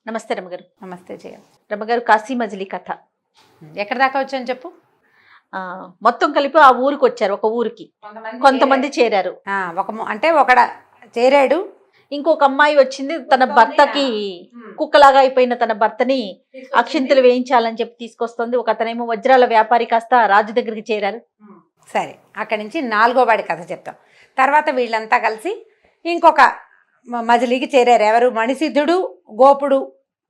నమస్తే రమగారు. నమస్తే జయ. రమగారు, కాశీ మజిలీ కథ ఎక్కడ దాకా వచ్చాను చెప్పు. మొత్తం కలిపి ఆ ఊరికి వచ్చారు. ఒక ఊరికి కొంతమంది చేరారు. అంటే ఒకడ చేరాడు, ఇంకొక అమ్మాయి వచ్చింది. తన భర్తకి కుక్కలాగా అయిపోయిన తన భర్తని అక్షింతలు వేయించాలని చెప్పి తీసుకొస్తుంది. ఒక అతనేమో వజ్రాల వ్యాపారి కాస్త రాజు దగ్గరికి చేరారు. సరే, అక్కడి నుంచి 4వ వాడి కథ చెప్తాం. తర్వాత వీళ్ళంతా కలిసి ఇంకొక మజిలీకి చేరారు. ఎవరు? మణిసిద్ధుడు, గోపుడు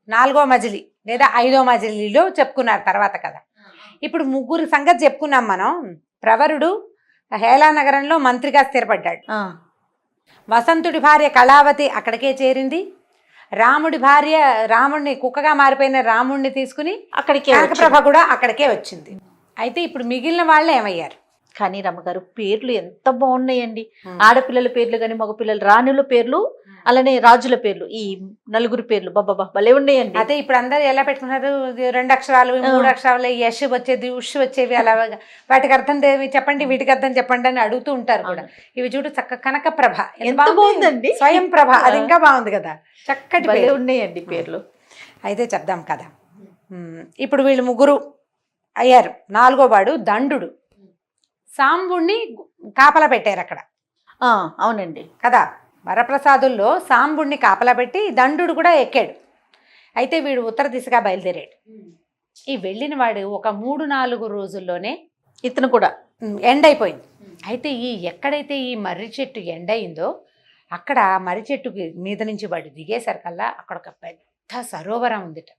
4వ మజిలీ లేదా 5వ మజిలీలో చెప్పుకున్నారు తర్వాత కదా. ఇప్పుడు ముగ్గురు సంగతి చెప్పుకున్నాం మనం. ప్రవరుడు హేళానగరంలో మంత్రిగా స్థిరపడ్డాడు. వసంతుడి భార్య కళావతి అక్కడికే చేరింది. రాముడి భార్య, రాముడిని కుక్కగా మారిపోయిన రాముడిని తీసుకుని అక్కడికే, కనకప్రభ కూడా అక్కడికే వచ్చింది. అయితే ఇప్పుడు మిగిలిన వాళ్ళు ఏమయ్యారు? కానీ రమ్మగారు, పేర్లు ఎంత బాగున్నాయండి. ఆడపిల్లల పేర్లు కానీ మగపిల్లల రాణుల పేర్లు, అలానే రాజుల పేర్లు, ఈ నలుగురు పేర్లు బాబా భలే ఉన్నాయండి. అదే ఇప్పుడు అందరు ఎలా పెట్టుకున్నారు? 2 అక్షరాలు 3 అక్షరాలు, యష్ వచ్చేది, ఉష్ వచ్చేవి, అలా వాటికి అర్థం చెప్పండి, వీటికి అర్థం చెప్పండి అని అడుగుతూ ఉంటారు కూడా. ఇవి చూడు, చక్క కనకప్రభ ఎంత బాగుందండి. స్వయం ప్రభ, అది ఇంకా బాగుంది కదా. చక్కటి భలే ఉన్నాయండి పేర్లు. అయితే చెప్దాం కదా. ఇప్పుడు వీళ్ళు ముగ్గురు అయ్యారు. 4వ వాడు దండుడు. సాంబుణ్ణి కాపలా పెట్టారు అక్కడ. అవునండి కదా. వరప్రసాదుల్లో సాంబుణ్ణి కాపలా పెట్టి దండుడు కూడా ఎక్కాడు. అయితే వీడు ఉత్తర దిశగా బయలుదేరాడు. ఈ వెళ్ళిన వాడు ఒక 3-4 రోజుల్లోనే ఇతను కూడా ఎండైపోయింది. అయితే ఎక్కడైతే ఈ మర్రి చెట్టు ఎండయిందో అక్కడ మర్రి చెట్టుకి మీద నుంచి వాడు దిగేసరికల్లా అక్కడ ఒక పెద్ద సరోవరం ఉందిట.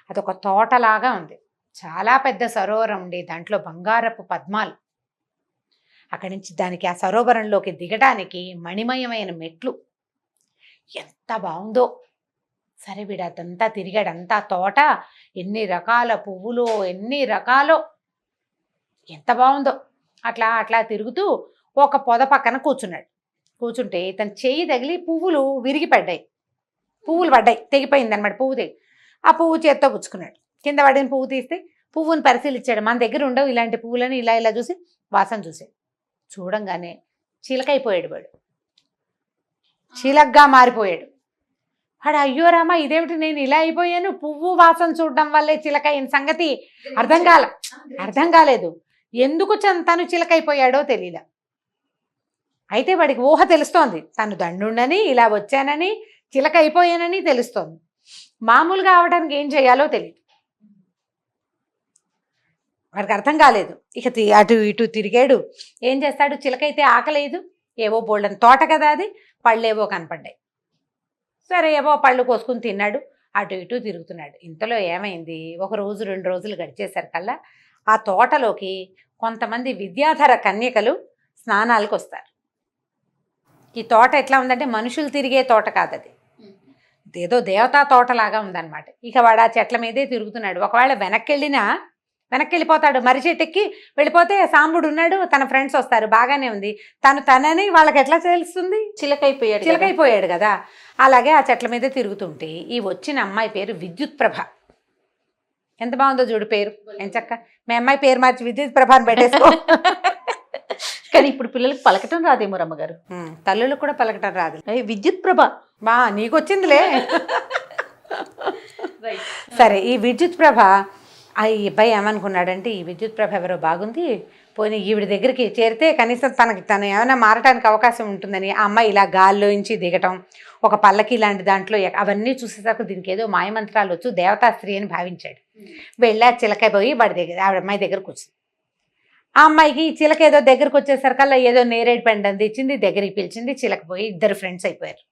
అదొక తోటలాగా ఉంది. చాలా పెద్ద సరోవరం ఉండి దాంట్లో బంగారపు పద్మాలు. అక్కడి నుంచి దానికి ఆ సరోవరంలోకి దిగడానికి మణిమయమైన మెట్లు. ఎంత బాగుందో. సరే, వీడు అదంతా తిరిగాడు. అంతా తోట, ఎన్ని రకాల పువ్వులు, ఎన్ని రకాలో, ఎంత బాగుందో. అట్లా అట్లా తిరుగుతూ ఒక పొద పక్కన కూర్చున్నాడు. కూర్చుంటే తన చెయ్యి తగిలి పువ్వులు విరిగి పడ్డాయి. పువ్వులు పడ్డాయి, తెగిపోయింది అనమాట. పువ్వు తెగి ఆ పువ్వు చేత్తో పుచ్చుకున్నాడు. కింద పడిన పువ్వు తీస్తే పువ్వుని పరిశీలించాడు. మన దగ్గర ఉండవు ఇలాంటి పువ్వులని. ఇలా ఇలా చూసి వాసన చూసాడు. చూడంగానే చిలకైపోయాడు వాడు. చిలకగా మారిపోయాడు వాడు. అయ్యో రామా, ఇదేమిటి, నేను ఇలా అయిపోయాను, పువ్వు వాసన చూడడం వల్లే చిలక అయిన సంగతి అర్థం కాలేదు. ఎందుకు తను చిలకైపోయాడో తెలియదు. అయితే వాడికి ఊహ తెలుస్తోంది, తను దండుండని, ఇలా వచ్చానని, చిలక అయిపోయానని తెలుస్తోంది. మామూలుగా అవడానికి ఏం చేయాలో తెలియదు. వాడికి అర్థం కాలేదు. ఇక అటు ఇటు తిరిగాడు. ఏం చేస్తాడు? చిలకైతే ఆకలేదు. ఏవో బోల్డని తోట కదా అది, పళ్ళేవో కనపడ్డాయి. సరే, ఏవో పళ్ళు కోసుకుని తిన్నాడు. అటు ఇటు తిరుగుతున్నాడు. ఇంతలో ఏమైంది? 1 రోజు 2 రోజులు గడిచేసరికల్లా ఆ తోటలోకి కొంతమంది విద్యాధర కన్యకలు స్నానాలకు వస్తారు. ఈ తోట ఎట్లా ఉందంటే మనుషులు తిరిగే తోట కాదు, అది ఏదో దేవతా తోటలాగా ఉందన్నమాట. ఇక వాడు ఆ చెట్ల మీదే తిరుగుతున్నాడు. ఒకవేళ వెనక్కి వెళ్ళిపోతాడు. మర్రి చెట్టుకి వెళ్ళిపోతే సాంబుడు ఉన్నాడు, తన ఫ్రెండ్స్ వస్తారు, బాగానే ఉంది. తనని వాళ్ళకి ఎట్లా తెలుస్తుంది? చిలకైపోయాడు కదా. అలాగే ఆ చెట్ల మీద తిరుగుతుంటే ఈ వచ్చిన అమ్మాయి పేరు విద్యుత్ ప్రభ. ఎంత బాగుందో చూడు పేరు. ఎంచక్క మీ అమ్మాయి పేరు మార్చి విద్యుత్ ప్రభ అని పెట్టేసుకో. కానీ ఇప్పుడు పిల్లలకి పలకటం రాదేమో రమ్మగారు. తల్లులకు కూడా పలకటం రాదు. విద్యుత్ ప్రభ నీకు వచ్చిందిలే. సరే, ఈ విద్యుత్ ప్రభ ఆ అబ్బాయి ఏమనుకున్నాడంటే, ఈ విద్యుత్ ప్రభ ఎవరో బాగుంది, పోనీ ఈవిడ దగ్గరికి చేరితే కనీసం తను ఏమైనా మారటానికి అవకాశం ఉంటుందని ఆ అమ్మాయి ఇలా గాల్లోంచి దిగటం, ఒక పల్లకి లాంటి దాంట్లో అవన్నీ చూసేసరికి దీనికి ఏదో మాయమంత్రాలు వచ్చు, దేవతా స్త్రీ అని భావించాడు. వెళ్ళా చిలకైపోయి వాడి దగ్గర ఆవిడ అమ్మాయి దగ్గరకు వచ్చింది. ఆ అమ్మాయికి చిలక ఏదో దగ్గరకు వచ్చేసరికల్లా ఏదో నేరేడు పెండని తెచ్చింది, దగ్గరికి పిలిచింది. చిలకపోయి ఇద్దరు ఫ్రెండ్స్ అయిపోయారు.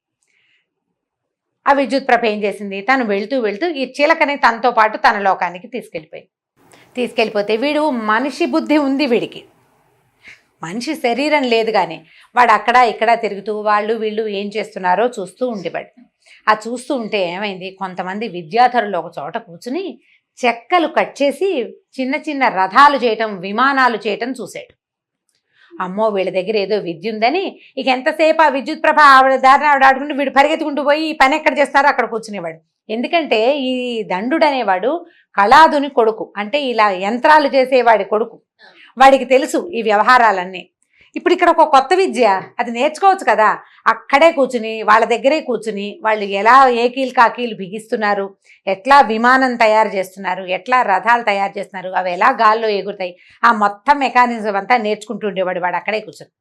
ఆ విద్యుత్ ప్రభ ఏం చేసింది? తను వెళ్తూ ఈ చిలకని తనతో పాటు తన లోకానికి తీసుకెళ్ళిపోతే వీడు మనిషి బుద్ధి ఉంది వీడికి, మనిషి శరీరం లేదు. కానీ వాడు అక్కడ ఇక్కడ తిరుగుతూ వీళ్ళు ఏం చేస్తున్నారో చూస్తూ ఉండేవాడు. ఆ చూస్తూ ఉంటే ఏమైంది? కొంతమంది విద్యాధరులు ఒక చోట కూర్చుని చెక్కలు కట్ చేసి చిన్న చిన్న రథాలు చేయటం, విమానాలు చేయటం చూశాడు. అమ్మో, వీళ్ళ దగ్గర ఏదో విద్య ఉందని ఇక ఎంతసేపు ఆ విద్యుత్ ప్రభ ఆవిడ దారిని ఆవిడ ఆడుకుంటూ వీడు పరిగెత్తుకుంటూ పోయి ఈ పని ఎక్కడ చేస్తారో అక్కడ కూర్చునేవాడు. ఎందుకంటే ఈ దండుడు అనేవాడు కళాదుని కొడుకు, అంటే ఇలా యంత్రాలు చేసేవాడి కొడుకు. వాడికి తెలుసు ఈ వ్యవహారాలన్నీ. ఇప్పుడు ఇక్కడ ఒక కొత్త విద్య, అది నేర్చుకోవచ్చు కదా. అక్కడే కూర్చుని వాళ్ళ దగ్గరే కూర్చుని వాళ్ళు ఎలా ఏకీలు కాకీలు బిగిస్తున్నారు, ఎట్లా విమానం తయారు చేస్తున్నారు, ఎట్లా రథాలు తయారు చేస్తున్నారు, అవి ఎలా గాల్లో ఎగురుతాయి, ఆ మొత్తం మెకానిజం అంతా నేర్చుకుంటూ ఉండేవాడు వాడు అక్కడే కూర్చొని.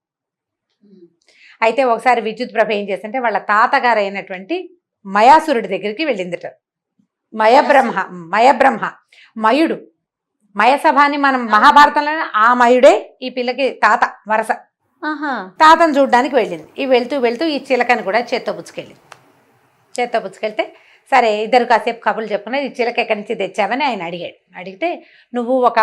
అయితే ఒకసారి విద్యుత్ ప్రభ ఏం చేస్తుంటే వాళ్ళ తాతగారు అయినటువంటి మయాసురుడి దగ్గరికి వెళ్ళిందిట. మయబ్రహ్మ మయుడు, మయసభాని మనం మహాభారతంలో ఆ మయుడే ఈ పిల్లకి తాత వరస. తాతను చూడ్డానికి వెళ్ళింది. ఈ వెళ్తూ వెళ్తూ ఈ చిలకని కూడా చేత్తో పుచ్చుకెళ్తే సరే ఇద్దరు కాసేపు కబుర్లు చెప్పుకున్నది. ఈ చిలక ఎక్కడి నుంచి తెచ్చావని ఆయన అడిగాడు. అడిగితే నువ్వు ఒక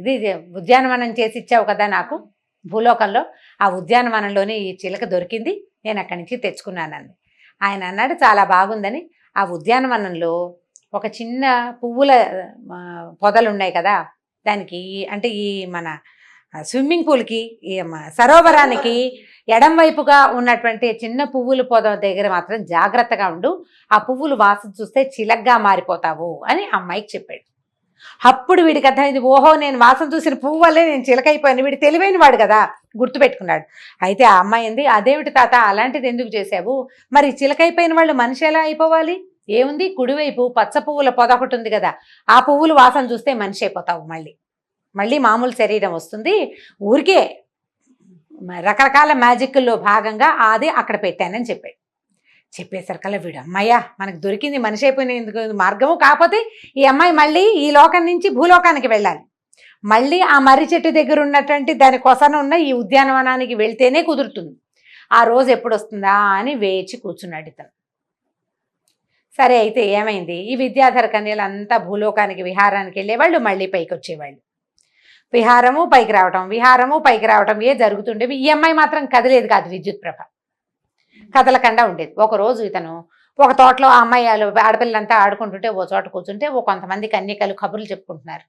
ఇది ఉద్యానవనం చేసి ఇచ్చావు కదా నాకు భూలోకంలో, ఆ ఉద్యానవనంలోని ఈ చిలక దొరికింది, నేను అక్కడి నుంచి తెచ్చుకున్నానంది. ఆయన అన్నాడు చాలా బాగుందని. ఆ ఉద్యానవనంలో ఒక చిన్న పువ్వుల పొదలు ఉన్నాయి కదా, దానికి అంటే ఈ మన స్విమ్మింగ్ పూల్కి ఈ సరోవరానికి ఎడం వైపుగా ఉన్నటువంటి చిన్న పువ్వుల పొద దగ్గర మాత్రం జాగ్రత్తగా ఉండు, ఆ పువ్వులు వాసన చూస్తే చిలగ్గా మారిపోతావు అని అమ్మాయికి చెప్పాడు. అప్పుడు వీడికి అర్థమైంది, ఓహో నేను వాసన చూసిన పువ్వు వల్లే నేను చిలకైపోయాను. వీడు తెలివైన వాడు కదా, గుర్తుపెట్టుకున్నాడు. అయితే ఆ అమ్మాయి ఏంది, అదేమిటి తాత అలాంటిది ఎందుకు చేసావు, మరి చిలకైపోయిన వాళ్ళు మనిషి ఎలా అయిపోవాలి, ఏముంది కుడివైపు పచ్చ పువ్వుల పొద ఒకటి ఉంది కదా, ఆ పువ్వులు వాసన చూస్తే మనిషి అయిపోతావు, మళ్ళీ మామూలు శరీరం వస్తుంది, ఊరికే రకరకాల మ్యాజిక్ల్లో భాగంగా అది అక్కడ పెట్టానని చెప్పాడు. చెప్పేసరికల్లా వీడు అమ్మాయ్యా మనకు దొరికింది, మనిషి అయిపోయినందుకు మార్గము, కాకపోతే ఈ అమ్మాయి మళ్ళీ ఈ లోకం నుంచి భూలోకానికి వెళ్ళాలి, మళ్ళీ ఆ మర్రి చెట్టు దగ్గర ఉన్నటువంటి దాని కొసన ఉన్న ఈ ఉద్యానవనానికి వెళ్తేనే కుదురుతుంది. ఆ రోజు ఎప్పుడు వస్తుందా అని వేచి కూర్చున్నాడు ఇతను. సరే అయితే ఏమైంది, ఈ విద్యాధర కన్యలు అంతా భూలోకానికి విహారానికి వెళ్ళేవాళ్ళు, మళ్ళీ పైకి వచ్చేవాళ్ళు. విహారము పైకి రావటం ఏ జరుగుతుండేవి. ఈ అమ్మాయి మాత్రం కదిలేదు కాదు, విద్యుత్ ప్రభ కదలకుండా ఉండేది. ఒకరోజు ఇతను ఒక తోటలో ఆ అమ్మాయి ఆడపిల్లలంతా ఆడుకుంటుంటే ఓ చోట కూర్చుంటే కొంతమంది కన్యకలు కబుర్లు చెప్పుకుంటున్నారు.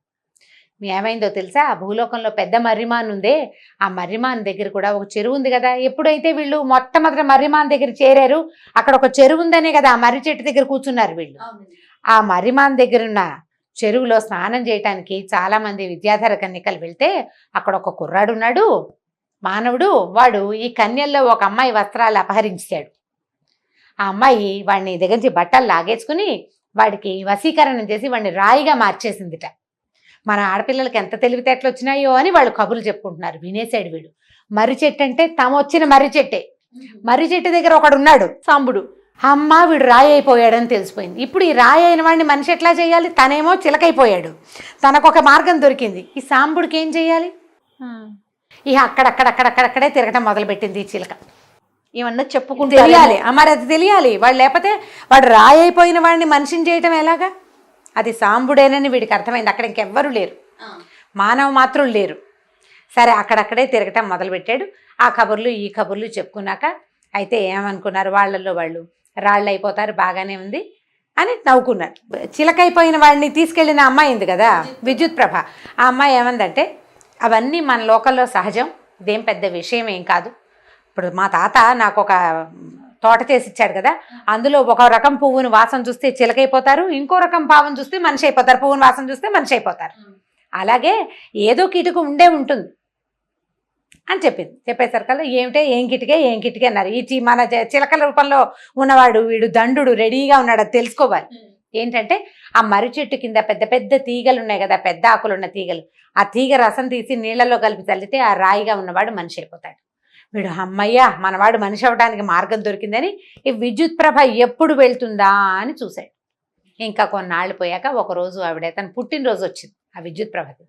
ఏమైందో తెలుసా, ఆ భూలోకంలో పెద్ద మర్రిమాన్ ఉందే, ఆ మర్రిమాన్ దగ్గర కూడా ఒక చెరువు ఉంది కదా. ఎప్పుడైతే వీళ్ళు మొట్టమొదటి మర్రిమాన్ దగ్గర చేరారు, అక్కడ ఒక చెరువు ఉందనే కదా ఆ మర్రి చెట్టు దగ్గర కూర్చున్నారు వీళ్ళు. ఆ మర్రిమాన్ దగ్గర ఉన్న చెరువులో స్నానం చేయటానికి చాలా మంది విద్యాధర కన్యకలు వెళ్తే అక్కడ ఒక కుర్రాడు ఉన్నాడు, మానవుడు. వాడు ఈ కన్యల్లో ఒక అమ్మాయి వస్త్రాలు అపహరించాడు. ఆ అమ్మాయి వాడిని దగ్గర నుంచి బట్టలు లాగేసుకుని వాడికి వశీకరణం చేసి వాడిని రాయిగా మార్చేసిందిట. మన ఆడపిల్లలకి ఎంత తెలివితేటలు వచ్చినాయో అని వాళ్ళు కబుర్లు చెప్పుకుంటున్నారు. వినేశాడు వీడు. మర్రి చెట్టు అంటే తాము వచ్చిన మర్రి చెట్టే. మర్రి చెట్టు దగ్గర ఒకడు ఉన్నాడు సాంబుడు. అమ్మ వీడు రాయి అయిపోయాడని తెలిసిపోయింది. ఇప్పుడు ఈ రాయి అయిన వాడిని మనిషి ఎట్లా చేయాలి, తనేమో చిలకైపోయాడు, తనకొక మార్గం దొరికింది. ఈ సాంబుడికి ఏం చెయ్యాలి, ఇక అక్కడక్కడే తిరగటం మొదలుపెట్టింది ఈ చిలక. ఏమన్నా చెప్పుకుంటే తెలియాలి, మరి అది తెలియాలి. వాడు లేకపోతే వాడు రాయి అయిపోయిన వాడిని మనిషిని చేయటం ఎలాగా, అది సాంబుడేనని వీడికి అర్థమైంది. అక్కడ ఇంకెవ్వరూ లేరు, మానవ మాత్రులు లేరు. సరే అక్కడక్కడే తిరగటం మొదలుపెట్టాడు. ఆ కబుర్లు ఈ కబుర్లు చెప్పుకున్నాక అయితే ఏమనుకున్నారు వాళ్ళల్లో వాళ్ళు, రాళ్ళు అయిపోతారు బాగానే ఉంది అని నవ్వుకున్నారు. చిలకైపోయిన వాడిని తీసుకెళ్ళిన అమ్మాయి ఉంది కదా విద్యుత్ ప్రభ, ఆ అమ్మాయి ఏమందంటే అవన్నీ మన లోకల్లో సహజం, ఇదేం పెద్ద విషయం ఏం కాదు. ఇప్పుడు మా తాత నాకు ఒక తోట చేసి ఇచ్చాడు కదా, అందులో ఒక రకం పువ్వును వాసన చూస్తే చిలకైపోతారు, ఇంకో రకం పావును చూస్తే మనిషి అయిపోతారు, పువ్వును వాసన చూస్తే మనిషి అయిపోతారు. అలాగే ఏదో కిటుకు ఉండే ఉంటుంది అని చెప్పింది. చెప్పేసరికల్లా ఏం కిటికే అన్నారు. ఈ మన చిలకల రూపంలో ఉన్నవాడు వీడు దండు రెడీగా ఉన్నాడు, అది తెలుసుకోవాలి. ఏంటంటే ఆ మర్రి చెట్టు కింద పెద్ద పెద్ద తీగలు ఉన్నాయి కదా, పెద్ద ఆకులు ఉన్న తీగలు, ఆ తీగ రసం తీసి నీళ్లలో కలిపి చల్లితే ఆ రాయిగా ఉన్నవాడు మనిషి అయిపోతాడు. వీడు అమ్మయ్య మనవాడు మనిషి అవడానికి మార్గం దొరికిందని ఈ విద్యుత్ ప్రభ ఎప్పుడు వెళ్తుందా అని చూశాడు. ఇంకా కొన్నాళ్ళు పోయాక ఒకరోజు ఆవిడ తన పుట్టినరోజు వచ్చింది ఆ విద్యుత్ ప్రభకి.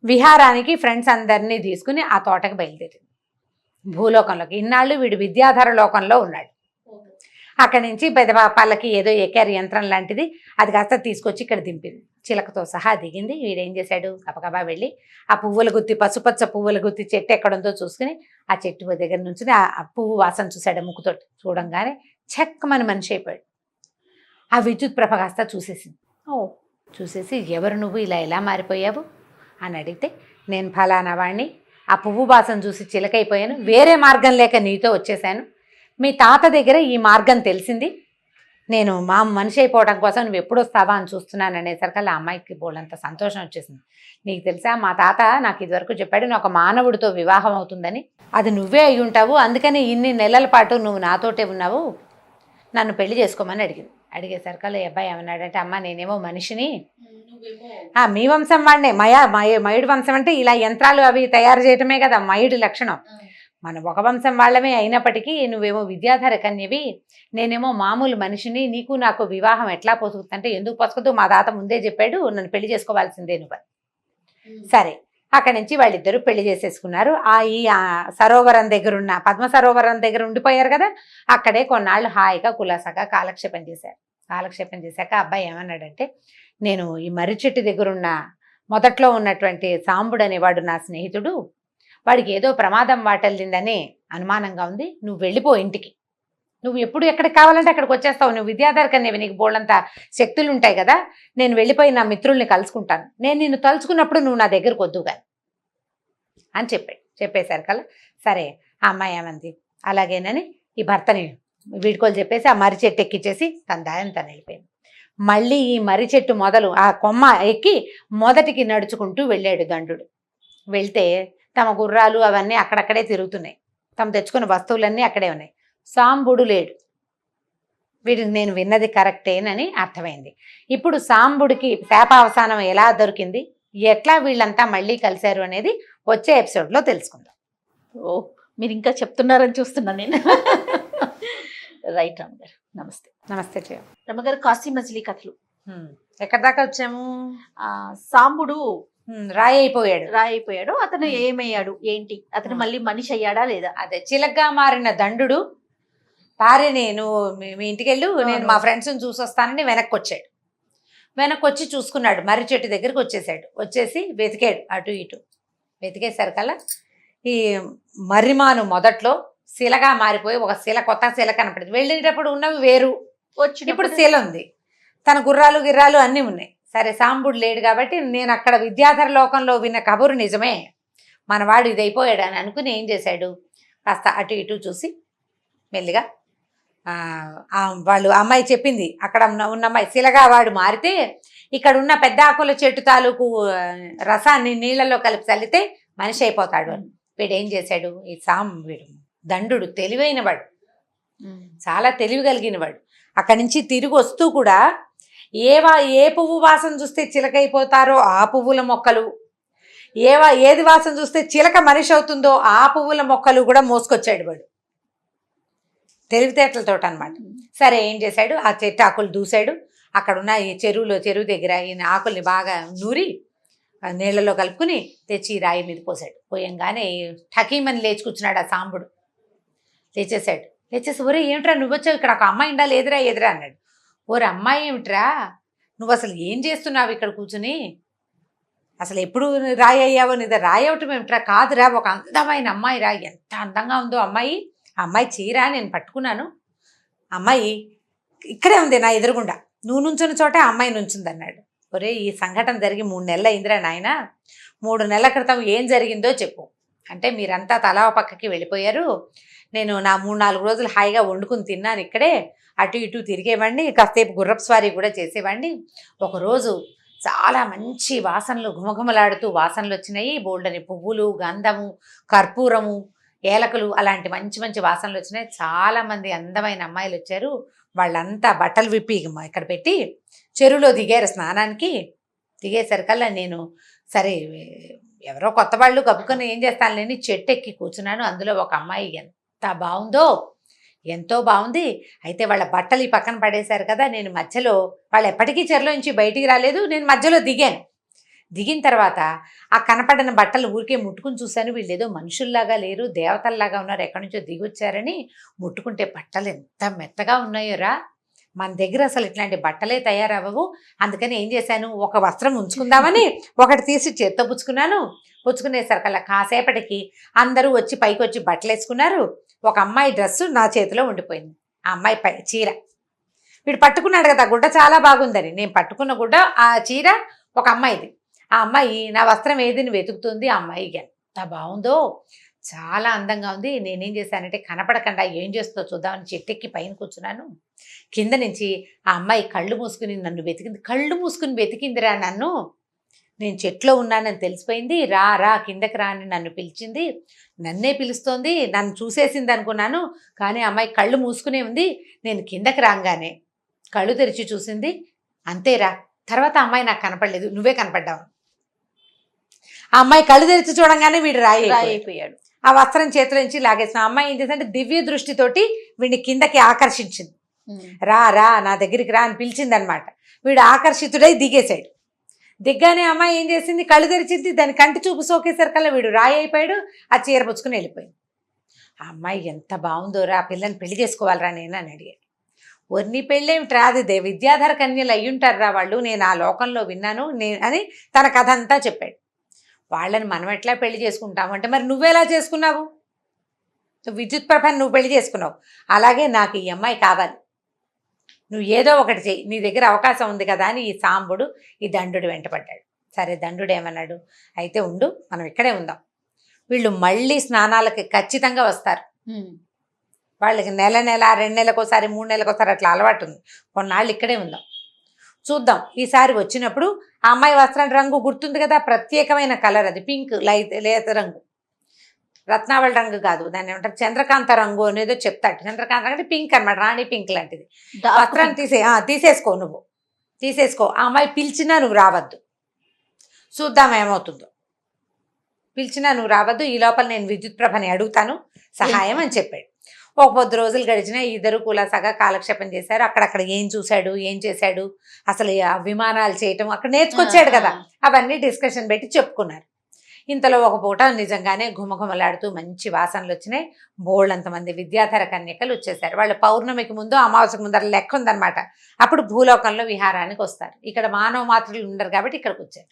విహారానికి ఫ్రెండ్స్ అందరినీ తీసుకుని ఆ తోటకు బయలుదేరింది భూలోకంలోకి. ఇన్నాళ్ళు వీడు విద్యాధర లోకంలో ఉన్నాడు. అక్కడి నుంచి పెద్ద పల్లకి ఏదో ఎక్కారు యంత్రం లాంటిది, అది కాస్త తీసుకొచ్చి ఇక్కడ దింపింది. చిలకతో సహా దిగింది. వీడేం చేశాడు, గబగబా వెళ్ళి ఆ పువ్వుల గుత్తి, పసుపచ్చ పువ్వుల గుత్తి చెట్టు ఎక్కడంతో చూసుకుని ఆ చెట్టు దగ్గర నుంచి ఆ పువ్వు వాసన చూశాడు ముక్కుతోటి. చూడంగానే చెక్కమని మనిషి అయిపోయాడు. ఆ విద్యుత్ ప్రభ కాస్త చూసేసింది. చూసేసి ఎవరు నువ్వు, ఇలా ఎలా మారిపోయావు అని అడిగితే, నేను ఫలానా వాణ్ణి, ఆ పువ్వు వాసన చూసి చిలకైపోయాను, వేరే మార్గం లేక నీతో వచ్చేసాను. మీ తాత దగ్గర ఈ మార్గం తెలిసింది, నేను మా మనిషి అయిపోవడం కోసం నువ్వు ఎప్పుడు వస్తావా అని చూస్తున్నాను అనేసరికల్లా ఆ అమ్మాయికి బోళ్ళంత సంతోషం వచ్చేసింది. నీకు తెలుసా మా తాత నాకు ఇదివరకు చెప్పాడు నువ్వు ఒక మానవుడితో వివాహం అవుతుందని, అది నువ్వే అయి ఉంటావు, అందుకని ఇన్ని నెలల పాటు నువ్వు నాతోటే ఉన్నావు, నన్ను పెళ్లి చేసుకోమని అడిగేసరికల్లా ఈ అబ్బాయి ఏమన్నాడంటే, అమ్మ నేనేమో మనిషిని, మీ వంశం వాడినే మయుడు వంశం అంటే ఇలా యంత్రాలు అవి తయారు చేయటమే కదా మయుడి లక్షణం. మన ఒక వంశం వాళ్ళమే అయినప్పటికీ నువ్వేమో విద్యాధర కన్యవి, నేనేమో మామూలు మనిషిని, నీకు నాకు వివాహం ఎట్లా పొసుగుతుందంటే, ఎందుకు పొసగదు మా తాత ముందే చెప్పాడు నన్ను పెళ్లి చేసుకోవాల్సిందే నువ్వు. సరే అక్కడి నుంచి వాళ్ళిద్దరూ పెళ్లి చేసేసుకున్నారు. ఈ సరోవరం దగ్గర ఉన్న పద్మ సరోవరం దగ్గర ఉండిపోయారు కదా, అక్కడే కొన్నాళ్ళు హాయిగా కులాసాగా కాలక్షేపం చేశాక అబ్బాయి ఏమన్నాడంటే, నేను ఈ మర్రి చెట్టు దగ్గరున్న మొదట్లో ఉన్నటువంటి సాంబుడు అనేవాడు నా స్నేహితుడు, వాడికి ఏదో ప్రమాదం వాటిల్లిందని అనుమానంగా ఉంది, నువ్వు వెళ్ళిపో ఇంటికి, నువ్వు ఎప్పుడు ఎక్కడికి కావాలంటే అక్కడికి వచ్చేస్తావు, నువ్వు విద్యాధర కన్యవి, నీకు బోళ్ళంత శక్తులు ఉంటాయి కదా, నేను వెళ్ళిపోయి నా మిత్రుల్ని కలుసుకుంటాను, నేను నిన్ను తలుచుకున్నప్పుడు నువ్వు నా దగ్గరకు వద్దు కానీ అని చెప్పేసరికల్లా సరే ఆ అమ్మాయి ఏమంది అలాగేనని ఈ భర్తని వీడుకోలు చెప్పేసి ఆ మర్రి చెట్టు ఎక్కిచ్చేసి తన దారిని తను వెళ్ళిపోయింది. మళ్ళీ ఈ మర్రి చెట్టు మొదలు ఆ కొమ్మ ఎక్కి మొదటికి నడుచుకుంటూ వెళ్ళాడు దండుడు. వెళ్తే తమ గుర్రాలు అవన్నీ అక్కడక్కడే తిరుగుతున్నాయి, తమ తెచ్చుకున్న వస్తువులన్నీ అక్కడే ఉన్నాయి, సాంబుడు లేడు. వీడికి నేను విన్నది కరెక్టేనని అర్థమైంది. ఇప్పుడు సాంబుడికి శాపావసానం ఎలా దొరికింది, ఎట్లా వీళ్ళంతా మళ్ళీ కలిశారు అనేది వచ్చే ఎపిసోడ్లో తెలుసుకుందాం. ఓ మీరు ఇంకా చెప్తున్నారని చూస్తున్నా నేను. రైట్ రమ్మగారు, నమస్తే. నమస్తే రమ్మగారు, కాశీ మజిలీ కథలు ఎక్కడి దాకా వచ్చాము? సాంబుడు రాయి అయిపోయాడు, అతను ఏమయ్యాడు ఏంటి, అతను మళ్ళీ మనిషి అయ్యాడా లేదా? అదే చిలకగా మారిన దండుడు భార్యని నువ్వు మీ ఇంటికి వెళ్ళు, నేను మా ఫ్రెండ్స్ని చూసొస్తానని వెనక్కి వచ్చి చూసుకున్నాడు, మర్రి చెట్టు దగ్గరికి వచ్చేసి వెతికాడు అటు ఇటు. వెతికేసరికల్లా ఈ మర్రిమాను మొదట్లో శిలగా మారిపోయి ఒక కొత్త శిల కనపడింది. వెళ్ళేటప్పుడు ఉన్నవి వేరు, ఇప్పుడు శిల ఉంది, తన గిర్రాలు అన్నీ ఉన్నాయి. సరే సాంబుడు లేడు కాబట్టి నేను అక్కడ విద్యాధర లోకంలో విన్న కబురు నిజమే, మనవాడు ఇది అయిపోయాడు అని అనుకుని ఏం చేశాడు, కాస్త అటు ఇటు చూసి మెల్లిగా వాళ్ళు అమ్మాయి చెప్పింది, అక్కడ ఉన్న అమ్మాయి శిలగా వాడు మారితే ఇక్కడ ఉన్న పెద్ద ఆకుల చెట్టు తాలూకు రసాన్ని నీళ్ళలో కలిపి చల్లితే మనిషి అయిపోతాడు అని. వీడు ఏం చేశాడు, వీడు దండుడు తెలివైనవాడు, చాలా తెలివి కలిగినవాడు. అక్కడి నుంచి తిరిగి వస్తూ కూడా ఏ పువ్వు వాసన చూస్తే చిలక అయిపోతారో ఆ పువ్వుల మొక్కలు, ఏది వాసన చూస్తే చిలక మనిషి అవుతుందో ఆ పువ్వుల మొక్కలు కూడా మోసుకొచ్చాడు వాడు, తెలివితేటలతో అనమాట. సరే ఏం చేశాడు, ఆ చెట్టు ఆకులు దూశాడు, అక్కడున్న ఈ చెరువు దగ్గర ఈయన ఆకుల్ని బాగా నూరి నీళ్లలో కలుపుకుని తెచ్చి రాయి మీద పోయంగానే ఠకీమని లేచి కూర్చున్నాడు ఆ సాంబుడు. లేచేసి ఒరే ఏమిట్రా నువ్వు వచ్చావు, ఇక్కడ ఒక అమ్మాయి ఉండాలి, ఎదురా అన్నాడు. ఓరే అమ్మాయి ఏమిట్రా, నువ్వు అసలు ఏం చేస్తున్నావు ఇక్కడ కూర్చుని, అసలు ఎప్పుడు రాయి అయ్యావో, నీద రాయి అవటం ఏమిట్రా, కాదురా ఒక అందమైన అమ్మాయి రా, ఎంత అందంగా ఉందో అమ్మాయి, ఆ అమ్మాయి చీర నేను పట్టుకున్నాను, అమ్మాయి ఇక్కడే ఉంది నా ఎదురుగుండా, నువ్వు నుంచున్న చోటే ఆ అమ్మాయి నుంచుంది అన్నాడు. ఒరే ఈ సంఘటన జరిగి 3 నెలలు అయిందిరా నాయన, 3 నెలల క్రితం ఏం జరిగిందో చెప్పు అంటే, మీరంతా తలా పక్కకి వెళ్ళిపోయారు, నేను నా 3-4 రోజులు హాయిగా వండుకుని తిన్నాను ఇక్కడే, అటు ఇటు తిరిగేవాడిని, కాసేపు గుర్రపు స్వారీ కూడా చేసేవాడిని. ఒకరోజు చాలా మంచి వాసనలు ఘుమఘుమలాడుతూ వాసనలు వచ్చినాయి, బోల్డని పువ్వులు, గంధము, కర్పూరము, ఏలకలు అలాంటి మంచి మంచి వాసనలు వచ్చినాయి. చాలామంది అందమైన అమ్మాయిలు వచ్చారు, వాళ్ళంతా బట్టలు విప్పి ఇక్కడ పెట్టి చెరువులో దిగారు స్నానానికి. దిగేసరికల్లా నేను సరే ఎవరో కొత్త వాళ్ళు కప్పుకొని ఏం చేస్తాను లేని చెట్టు ఎక్కి కూర్చున్నాను. అందులో ఒక అమ్మాయి ఎంత బాగుందో, ఎంతో బాగుంది. అయితే వాళ్ళ బట్టలు ఈ పక్కన పడేశారు కదా, నేను మధ్యలో, వాళ్ళు ఎప్పటికీ చెరువులో నుంచి బయటికి రాలేదు, నేను మధ్యలో దిగాను. దిగిన తర్వాత ఆ కనపడిన బట్టలు ఊరికే ముట్టుకుని చూశాను, వీళ్ళు ఏదో మనుషుల్లాగా లేరు, దేవతల్లాగా ఉన్నారు, ఎక్కడి నుంచో దిగొచ్చారని. ముట్టుకుంటే బట్టలు ఎంత మెత్తగా ఉన్నాయోరా, మన దగ్గర అసలు ఇట్లాంటి బట్టలే తయారవ్వవు. అందుకని ఏం చేశాను, ఒక వస్త్రం ఉంచుకుందామని ఒకటి తీసి చేత్తో పుచ్చుకునేసరికల్లా కాసేపటికి అందరూ వచ్చి పైకి వచ్చి బట్టలు వేసుకున్నారు. ఒక అమ్మాయి డ్రెస్సు నా చేతిలో ఉండిపోయింది, ఆ అమ్మాయి చీర వీడు పట్టుకున్నాడు కదా, గుడ్డ చాలా బాగుందని. నేను పట్టుకున్న గుడ్డ ఆ చీర ఒక అమ్మాయిది. ఆ అమ్మాయి నా వస్త్రం ఏదిని వెతుకుతుంది, ఆ అమ్మాయి ఎంత బాగుందో, చాలా అందంగా ఉంది. నేనేం చేశానంటే కనపడకుండా ఏం చేస్తుందో చూద్దామని చెట్టెక్కి పైన కూర్చున్నాను. కింద నుంచి ఆ అమ్మాయి కళ్ళు మూసుకుని నన్ను వెతికింది. కళ్ళు మూసుకుని వెతికిందిరా నన్ను. నేను చెట్లో ఉన్నానని తెలిసిపోయింది. రా రా కిందకి రా అని నన్ను పిలిచింది. నన్నే పిలుస్తోంది. నన్ను చూసేసింది అనుకున్నాను. కానీ అమ్మాయి కళ్ళు మూసుకునే ఉంది. నేను కిందకి రాగానే కళ్ళు తెరిచి చూసింది. అంతేరా. తర్వాత అమ్మాయి నాకు కనపడలేదు, నువ్వే కనపడ్డావు. ఆ అమ్మాయి కళ్ళు తెరిచి చూడంగానే వీడు రాయి అయిపోయాడు. ఆ వస్త్రం చేతిలో నుంచి లాగేసిన అమ్మాయి ఏం చేసిందంటే దివ్య దృష్టితోటి వీడిని కిందకి ఆకర్షించింది. రా రా నా దగ్గరికి రా అని పిలిచింది అనమాట. వీడు ఆకర్షితుడై దిగేశాడు. దిగ్గానే అమ్మాయి ఏం చేసింది, కళ్ళు తెరిచింది. దాని కంటి చూపు సోకేసరికల్లా వీడు రాయి అయిపోయాడు. ఆ చీర పుచ్చుకుని వెళ్ళిపోయింది. ఆ అమ్మాయి ఎంత బాగుందోరా, ఆ పిల్లని పెళ్లి చేసుకోవాలరా నేను అని అడిగాడు. నీ పెళ్ళేమిట్రా, అది విద్యాధర కన్యలు అయ్యుంటారా వాళ్ళు, నేను ఆ లోకంలో విన్నాను అని తన కథ అంతా చెప్పాడు. వాళ్ళని మనం ఎట్లా పెళ్లి చేసుకుంటాము అంటే, మరి నువ్వెలా చేసుకున్నావు? విద్యుత్ ప్రభని నువ్వు పెళ్లి చేసుకున్నావు. అలాగే నాకు ఈ అమ్మాయి కావాలి, నువ్వు ఏదో ఒకటి చెయ్యి, నీ దగ్గర అవకాశం ఉంది కదా అని ఈ సాంబుడు ఈ దండుడు వెంటపడ్డాడు. సరే దండుడు ఏమన్నాడు, అయితే ఉండు మనం ఇక్కడే ఉందాం, వీళ్ళు మళ్ళీ స్నానాలకి ఖచ్చితంగా వస్తారు, వాళ్ళకి నెల 2 నెలలకోసారి 3 నెలలకోసారి అట్లా అలవాటు ఉంది, కొన్నాళ్ళు ఇక్కడే ఉందాం చూద్దాం. ఈసారి వచ్చినప్పుడు ఆ అమ్మాయి వస్త్రం రంగు గుర్తుంది కదా, ప్రత్యేకమైన కలర్, అది పింక్ లేత రంగు, రత్నావళి రంగు కాదు, దాన్ని ఏమంటారు చంద్రకాంత రంగు అనేదో చెప్తాడు. చంద్రకాంత అంటే పింక్ అనమాట, రాణి పింక్ లాంటిది. వస్త్రాన్ని తీసేసుకో, నువ్వు తీసేసుకో. ఆ అమ్మాయి పిలిచినా నువ్వు రావద్దు, చూద్దాం ఏమవుతుందో. పిలిచినా నువ్వు రావద్దు, ఈ లోపల నేను విద్యుత్ ప్రభని అడుగుతాను సహాయం అని చెప్పాడు. ఒక 10 రోజులు గడిచినా ఇద్దరు కులాసాగా కాలక్షేపం చేశారు. అక్కడక్కడ ఏం చూశాడు, ఏం చేశాడు, అసలు ఆ విమానాలు చేయటం అక్కడ నేర్చుకొచ్చాడు కదా, అవన్నీ డిస్కషన్ పెట్టి చెప్పుకున్నారు. ఇంతలో ఒక పూట నిజంగానే ఘుమఘుమలాడుతూ మంచి వాసనలు వచ్చినాయి. బోళ్ళంతమంది విద్యాధర కన్యకలు వచ్చేసారు. వాళ్ళు పౌర్ణమికి ముందు అమావాస్యకు ముందర లెక్క ఉందనమాట. అప్పుడు భూలోకంలో విహారానికి వస్తారు. ఇక్కడ మానవ మాత్రులు ఉండరు కాబట్టి ఇక్కడికి వచ్చారు.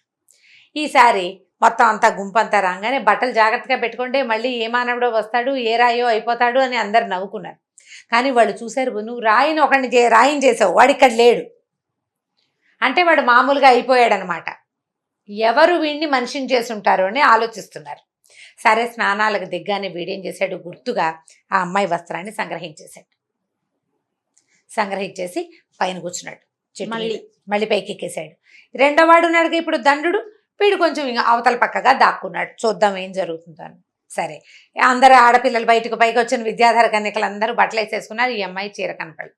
ఈసారి మొత్తం అంతా గుంపంతా రాగానే బట్టలు జాగ్రత్తగా పెట్టుకుంటే మళ్ళీ ఏ మానవుడో వస్తాడు, ఏ రాయో అయిపోతాడు అని అందరు నవ్వుకున్నారు. కానీ వాళ్ళు చూశారు, నువ్వు రాయిని ఒకడిని రాయిని చేసావు, వాడు ఇక్కడ లేడు అంటే వాడు మామూలుగా అయిపోయాడనమాట. ఎవరు వీడిని మనిషిని చేసి ఉంటారు అని ఆలోచిస్తున్నారు. సరే స్నానాలకు దిగ్గానే వీడేం చేశాడు, గుర్తుగా ఆ అమ్మాయి వస్త్రాన్ని సంగ్రహించేశాడు. సంగ్రహించేసి పైన కూర్చున్నాడు, మళ్ళీ పైకి ఎక్కేశాడు. రెండో వాడు ఉన్నాడు ఇప్పుడు దండుడు, వీడు కొంచెం ఇంకా అవతల పక్కగా దాక్కున్నాడు, చూద్దాం ఏం జరుగుతుందని. సరే అందరూ ఆడపిల్లలు బయటకు పైకి వచ్చిన విద్యాధర కన్యకలు అందరూ బట్టలు వేసేసుకున్నారు. ఈ అమ్మాయి చీర కనపడదు.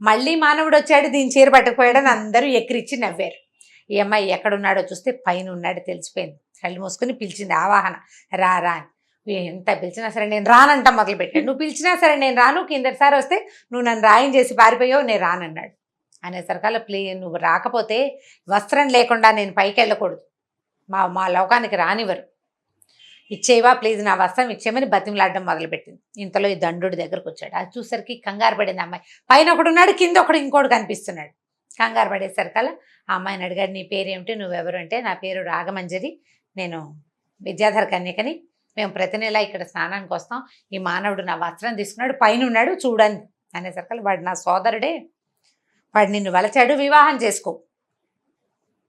మళ్ళీ మానవుడు వచ్చాడు, దీని చీర పట్టుకుపోయాడని అందరూ ఎక్కిరిచ్చి నవ్వారు. ఈ అమ్మాయి ఎక్కడున్నాడో చూస్తే పైన ఉన్నాడు తెలిసిపోయింది. కళ్ళు మూసుకుని పిలిచింది ఆవాహన, రా రా అని. ఎంత పిలిచినా సరే నేను రానంట మొదలుపెట్టాడు. నువ్వు పిలిచినా సరే నేను రాను, కిందటిసారి వస్తే నువ్వు నన్ను రాయం చేసి పారిపోయావు, నేను రానన్నాడు. అనేసరికల్లా నువ్వు రాకపోతే వస్త్రం లేకుండా నేను పైకి వెళ్ళకూడదు, మా లోకానికి రానివ్వరు, ఇచ్చేవా ప్లీజ్, నా వస్త్రం ఇచ్చేయమని బతిమలాడడం మొదలుపెట్టింది. ఇంతలో ఈ దండుడి దగ్గరకు వచ్చాడు. అది చూసరికి కంగారు పడింది అమ్మాయి. పైన ఒకడు ఉన్నాడు, కింద ఒకడు ఇంకోటి కనిపిస్తున్నాడు. కంగారు పడేసరికల్లా ఆ అమ్మాయిని అడిగాడు, నీ పేరేమిటి, నువ్వెవరు అంటే, నా పేరు రాగమంజరి, నేను విద్యాధర కన్యకని, మేము ప్రతి నెల ఇక్కడ స్నానానికి వస్తాం, ఈ మానవుడు నా వస్త్రం తీసుకున్నాడు, పైన ఉన్నాడు చూడండి అనేసరికల్లా, వాడు నా సోదరుడే, వాడు నిన్ను వలచాడు, వివాహం చేసుకో,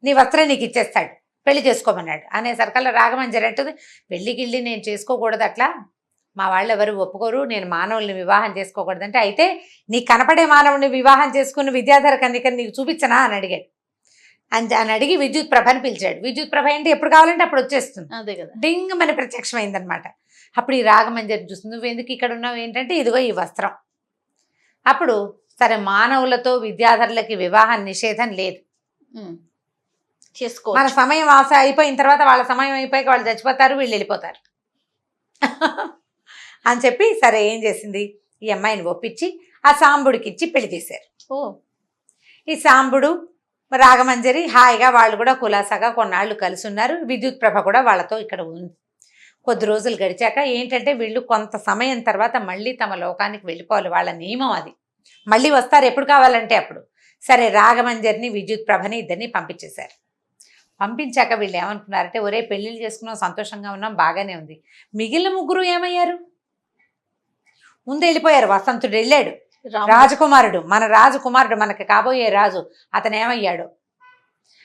నీ వస్త్రం నీకు ఇచ్చేస్తాడు, పెళ్లి చేసుకోమన్నాడు. అనేసరికల్లా రాగమంజరి అంటుంది, పెళ్ళికిళ్ళి నేను చేసుకోకూడదు, అట్లా మా వాళ్ళు ఎవరు ఒప్పుకోరు, నేను మానవుల్ని వివాహం చేసుకోకూడదంటే, అయితే నీకు కనపడే మానవుని వివాహం చేసుకున్న విద్యాధర కన్యకని నీకు చూపించనా అని అడిగాడు. అని అడిగి విద్యుత్ ప్రభని పిలిచాడు. విద్యుత్ ప్రభ ఏంటి, ఎప్పుడు కావాలంటే అప్పుడు వచ్చేస్తుంది, అదే కదా, డింగ్ మన ప్రత్యక్షమైందనమాట. అప్పుడు ఈ రాగమంజరి చూస్తుంది, నువ్వు ఎందుకు ఇక్కడ ఉన్నావు ఏంటంటే, ఇదిగో ఈ వస్త్రం. అప్పుడు సరే మానవులతో విద్యాధరులకి వివాహ నిషేధం లేదు, చేసుకో, మన సమయం అయిపోయిన తర్వాత వాళ్ళ సమయం అయిపోయాక వాళ్ళు చచ్చిపోతారు, వీళ్ళు వెళ్ళిపోతారు అని చెప్పి సరే ఏం చేసింది, ఈ అమ్మాయిని ఒప్పించి ఆ సాంబుడికి ఇచ్చి పెళ్లి చేశారు. ఈ సాంబుడు రాగమంజరి హాయిగా వాళ్ళు కూడా కులాసాగా కొన్నాళ్ళు కలిసి ఉన్నారు. విద్యుత్ ప్రభ కూడా వాళ్ళతో ఇక్కడ ఉంది. కొద్ది రోజులు గడిచాక ఏంటంటే, వీళ్ళు కొంత సమయం తర్వాత మళ్ళీ తమ లోకానికి వెళ్ళిపోవాలి, వాళ్ళ నియమం అది, మళ్ళీ వస్తారు ఎప్పుడు కావాలంటే అప్పుడు. సరే రాగమంజరిని విద్యుత్ ప్రభని ఇద్దరిని పంపించేశారు. పంపించాక వీళ్ళు ఏమనుకున్నారంటే, ఒరే పెళ్ళిళ్ళు చేసుకున్నాం, సంతోషంగా ఉన్నాం, బాగానే ఉంది, మిగిలిన ముగ్గురు ఏమయ్యారు, ముందు వెళ్ళిపోయారు. వసంతుడు వెళ్ళాడు, రాజకుమారుడు, మన రాజకుమారుడు, మనకి కాబోయే రాజు, అతను ఏమయ్యాడు.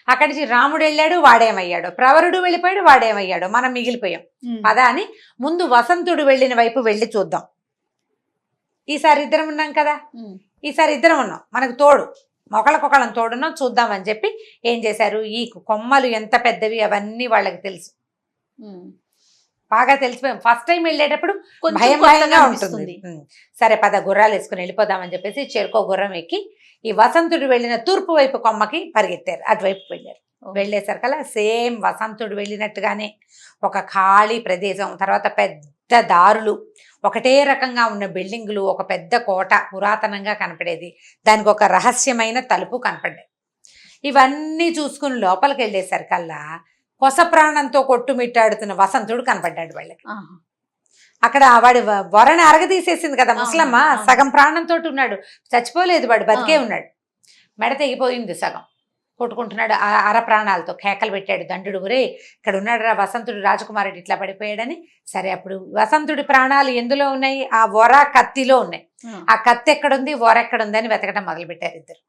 అక్కడి నుంచి రాముడు వెళ్ళాడు, వాడేమయ్యాడు. ప్రవరుడు వెళ్ళిపోయాడు, వాడేమయ్యాడు. మనం మిగిలిపోయాం. పదా అని ముందు వసంతుడు వెళ్ళిన వైపు వెళ్ళి చూద్దాం. ఈసారి ఇద్దరం ఉన్నాం కదా, ఈసారి ఇద్దరం ఉన్నాం, మనకు తోడు, ఒకళ్ళకొకళ్ళని తోడున్నాం, చూద్దామని చెప్పి ఏం చేశారు, ఈ కొమ్మలు ఎంత పెద్దవి అవన్నీ వాళ్ళకి తెలుసు, బాగా తెలిసిపోయాం. ఫస్ట్ టైం వెళ్ళేటప్పుడు కొంచెం భయం కొత్తగా భయంగా అనిపిస్తుంది. ఉంటుంది. సరే పద గుర్రాలు వేసుకుని వెళ్ళిపోదామని చెప్పేసి చెరుకో గుర్రం ఎక్కి ఈ వసంతుడు వెళ్ళిన తూర్పు వైపు కొమ్మకి పరిగెత్తారు, అటువైపు వెళ్ళారు. వెళ్ళేసరికల్లా సేమ్ వసంతుడు వెళ్ళినట్టుగానే ఒక ఖాళీ ప్రదేశం, తర్వాత పెద్ద దారులు, ఒకటే రకంగా ఉన్న బిల్డింగులు, ఒక పెద్ద కోట పురాతనంగా కనపడేది, దానికి ఒక రహస్యమైన తలుపు కనపడేది. ఇవన్నీ చూసుకుని లోపలికి వెళ్ళేసరికల్లా కొస ప్రాణంతో కొట్టుమిట్టాడుతున్న వసంతుడు కనపడ్డాడు వాళ్ళకి. అక్కడ వాడి వరని అరగదీసేసింది కదా ముసలమ్మ, సగం ప్రాణంతో ఉన్నాడు, చచ్చిపోలేదు వాడు, బతికే ఉన్నాడు. మెడ తెగిపోయింది సగం, కొట్టుకుంటున్నాడు అర ప్రాణాలతో, కేకలు పెట్టాడు దండుడు, ఒరే ఇక్కడ ఉన్నాడు రా వసంతుడు, రాజకుమారుడు ఇట్లా పడిపోయాడని. సరే అప్పుడు వసంతుడి ప్రాణాలు ఎందులో ఉన్నాయి, ఆ వర కత్తిలో ఉన్నాయి. ఆ కత్తి ఎక్కడుంది, వర ఎక్కడుంది అని వెతకడం మొదలుపెట్టారు ఇద్దరు.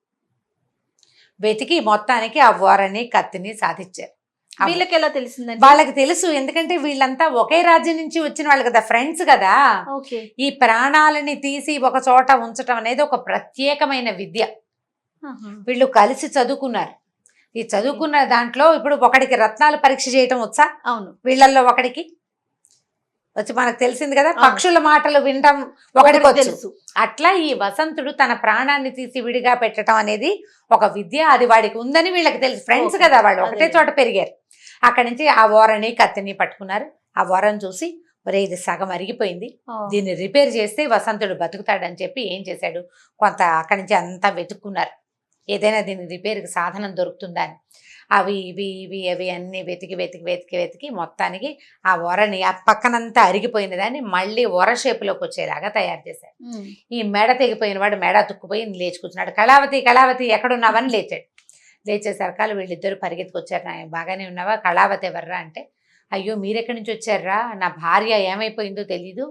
వెతికి మొత్తానికి ఆ వరని కత్తిని సాధించారు. వీళ్ళకి ఎలా తెలిసిందండి? వాళ్ళకి తెలుసు, ఎందుకంటే వీళ్ళంతా ఒకే రాజ్యం నుంచి వచ్చిన వాళ్ళు కదా, ఫ్రెండ్స్ కదా. ఈ ప్రాణాలని తీసి ఒక చోట ఉంచటం అనేది ఒక ప్రత్యేకమైన విద్య. వీళ్ళు కలిసి చదువుకున్నారు. ఈ చదువుకున్న దాంట్లో ఇప్పుడు ఒకడికి రత్నాలు పరీక్ష చేయటం వచ్చా? అవును, వీళ్ళల్లో ఒకడికి వచ్చి, మనకు తెలిసింది కదా, పక్షుల మాటలు వినటం ఒకడికి తెలుసు. అట్లా ఈ వసంతుడు తన ప్రాణాన్ని తీసి విడిగా పెట్టడం అనేది ఒక విద్య, అది వాడికి ఉందని వీళ్ళకి తెలుసు. ఫ్రెండ్స్ కదా వాళ్ళు, ఒకటే చోట పెరిగారు. అక్కడి నుంచి ఆ ఓరని కత్తిని పట్టుకున్నారు. ఆ ఓరని చూసి, ఒరే ఇది సగం అరిగిపోయింది, దీన్ని రిపేర్ చేస్తే వసంతుడు బతుకుతాడని చెప్పి ఏం చేశాడు, కొంత అక్కడి నుంచి అంతా వెతుక్కున్నారు, ఏదైనా దీన్ని రిపేర్కి సాధనం దొరుకుతుందా అని. అవి ఇవి ఇవి అవి అన్నీ వెతికి వెతికి వెతికి వెతికి మొత్తానికి ఆ ఒరని, ఆ పక్కనంతా అరిగిపోయిన దాన్ని మళ్ళీ ఒర షేపులోకి వచ్చేలాగా తయారు చేశారు. ఈ మెడ తెగిపోయిన వాడు మెడ తుక్కుపోయి లేచి కూర్చున్నాడు. కళావతి కళావతి ఎక్కడున్నావని లేచాడు. లేచేసరికాలు వీళ్ళిద్దరూ పరిగెత్తుకొచ్చారు. నా బాగానే ఉన్నావా, కళావతి ఎవర్రా అంటే, అయ్యో మీరెక్కడి నుంచి వచ్చారా, నా భార్య ఏమైపోయిందో తెలీదు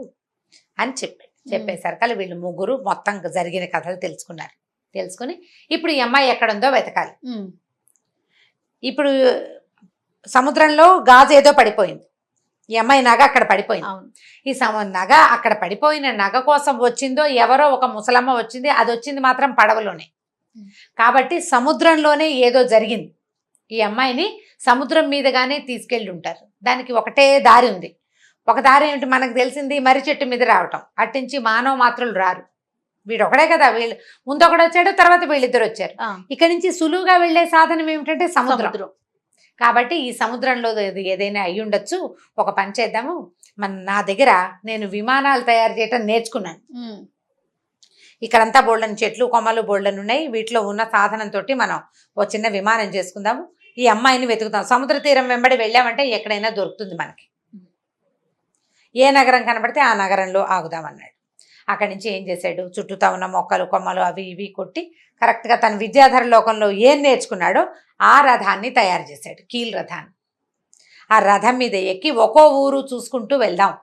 అని చెప్పాడు. చెప్పేసరికాలు వీళ్ళు ముగ్గురు మొత్తం జరిగిన కథలు తెలుసుకున్నారు. తెలుసుకుని ఇప్పుడు ఈ అమ్మాయి ఎక్కడుందో వెతకాలి. ఇప్పుడు సముద్రంలో గాజు ఏదో పడిపోయింది, ఈ అమ్మాయి నగ అక్కడ పడిపోయింది. ఈ నగ అక్కడ పడిపోయిన నగ కోసం వచ్చిందో ఎవరో ఒక ముసలమ్మ వచ్చింది, అది వచ్చింది మాత్రం పడవలోనే. కాబట్టి సముద్రంలోనే ఏదో జరిగింది. ఈ అమ్మాయిని సముద్రం మీదగానే తీసుకెళ్ళి ఉంటారు. దానికి ఒకటే దారి ఉంది. ఒక దారి ఏమిటి మనకు తెలిసింది, మర్రి చెట్టు మీద రావటం. అట్టించి మానవ మాత్రులు రారు, వీడు ఒకడే కదా, వీళ్ళు ముందు ఒకడు వచ్చాడు, తర్వాత వీళ్ళిద్దరు వచ్చారు. ఇక్కడి నుంచి సులువుగా వెళ్లే సాధనం ఏమిటంటే సముద్రం. కాబట్టి ఈ సముద్రంలో ఏదైనా అయి ఉండొచ్చు, ఒక పని చేద్దాము, నా దగ్గర నేను విమానాలు తయారు చేయటం నేర్చుకున్నాను. ఇక్కడంతా బోల్డన్ చెట్లు కొమ్మలు బోల్డన్ ఉన్నాయి, వీటిలో ఉన్న సాధనంతో మనం ఓ చిన్న విమానం చేసుకుందాము, ఈ అమ్మాయిని వెతుకుతాం, సముద్ర తీరం వెంబడి వెళ్ళామంటే ఎక్కడైనా దొరుకుతుంది మనకి, ఏ నగరం కనబడితే ఆ నగరంలో ఆగుదామన్నాడు. అక్కడి నుంచి ఏం చేశాడు, చుట్టూతా ఉన్న మొక్కలు కొమ్మలు అవి ఇవి కొట్టి కరెక్ట్గా తన విద్యాధర లోకంలో ఏం నేర్చుకున్నాడో ఆ రథాన్ని తయారు చేశాడు, కీల్ రథాన్ని. ఆ రథం మీద ఎక్కి ఒక్కో ఊరు చూసుకుంటూ వెళ్దాం.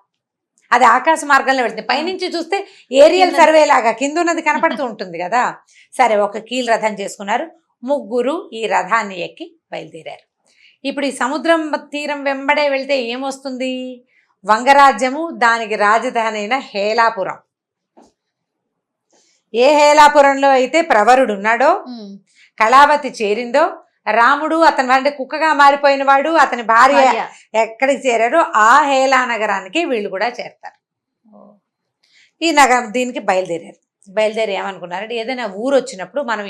అది ఆకాశ మార్గంలో వెళ్తుంది, పైనుంచి చూస్తే ఏరియల్ సర్వే లాగా కింద ఉన్నది కనపడుతూ ఉంటుంది కదా. సరే ఒక కీల్ రథం చేసుకున్నారు, ముగ్గురు ఈ రథాన్ని ఎక్కి బయలుదేరారు. ఇప్పుడు ఈ సముద్రం తీరం వెంబడే వెళ్తే ఏమొస్తుంది, వంగరాజ్యము, దానికి రాజధాని అయిన హేలాపురం. ఏ హేలాపురంలో అయితే ప్రవరుడు ఉన్నాడో, కళావతి చేరిందో, రాముడు అతని అంటే కుక్కగా మారిపోయిన వాడు అతని భార్య ఎక్కడికి చేరారో ఆ హేలా నగరానికి వీళ్ళు కూడా చేరతారు. ఈ నగరం దీనికి బయలుదేరి ఏమనుకున్నారంటే, ఏదైనా ఊరు వచ్చినప్పుడు మనం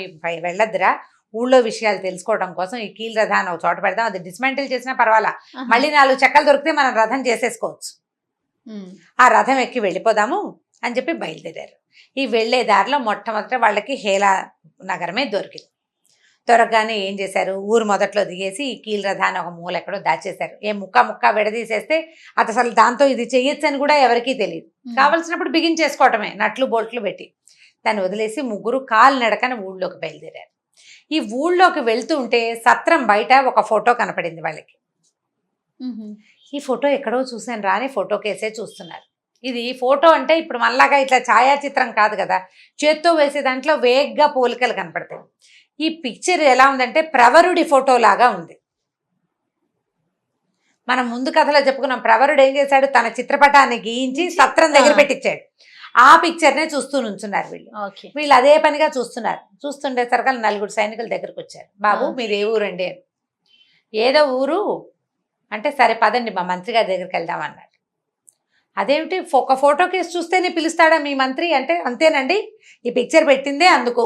వెళ్ళొద్దురా, ఊళ్ళో విషయాలు తెలుసుకోవడం కోసం ఈ కీల్ రథాన్ని ఒక చోట పెడదాం, అది డిస్మాంటిల్ చేసినా పర్వాలా, మళ్ళీ 4 చెక్కలు దొరికితే మనం రథం చేసేసుకోవచ్చు, ఆ రథం ఎక్కి వెళ్ళిపోదాము అని చెప్పి బయలుదేరారు. ఈ వెళ్లే దారిలో మొట్టమొదట వాళ్ళకి హేలా నగరమే దొరికింది. దొరకగానే ఏం చేశారు, ఊరు మొదట్లో దిగేసి ఈ కీల్ రథాన్ని ఒక మూల ఎక్కడో దాచేశారు. ఏ ముక్క విడదీసేస్తే అది అసలు దాంతో ఇది చెయ్యొచ్చు అని కూడా ఎవరికీ తెలియదు. కావలసినప్పుడు బిగించేసుకోవటమే, నట్లు బోల్ట్లు పెట్టి. దాన్ని వదిలేసి ముగ్గురు కాలు నడకని ఊళ్ళోకి బయలుదేరారు. ఈ ఊళ్ళోకి వెళ్తూ ఉంటే సత్రం బయట ఒక ఫోటో కనపడింది వాళ్ళకి. ఈ ఫోటో ఎక్కడో చూసాను రాని ఫోటో కేసే చూస్తున్నారు. ఇది ఫోటో అంటే ఇప్పుడు మళ్ళాగా ఇట్లా ఛాయాచిత్రం కాదు కదా, చేత్తో వేసే దాంట్లో వేగ్గా పోలికలు కనపడతాయి. ఈ పిక్చర్ ఎలా ఉందంటే ప్రవరుడి ఫోటో లాగా ఉంది. మనం ముందు కథలో చెప్పుకున్నాం, ప్రవరుడు ఏం చేశాడు, తన చిత్రపటాన్ని గీయించి సత్రం దగ్గర పెట్టించాడు. ఆ పిక్చర్నే చూస్తూ నుంచున్నారు వీళ్ళు. ఓకే. వీళ్ళు అదే పనిగా చూస్తున్నారు. చూస్తుండేసరికి 4 సైనికుల దగ్గరకు వచ్చారు. బాబు మీరు ఏ ఊరండి అని. ఏదో ఊరు అంటే సరే పదండి మా మంత్రి గారి దగ్గరికి వెళ్దాం అన్నాడు. అదేమిటి ఒక ఫోటో కేసు చూస్తేనే పిలుస్తాడా మీ మంత్రి అంటే, అంతేనండి ఈ పిక్చర్ పెట్టిందే అందుకు,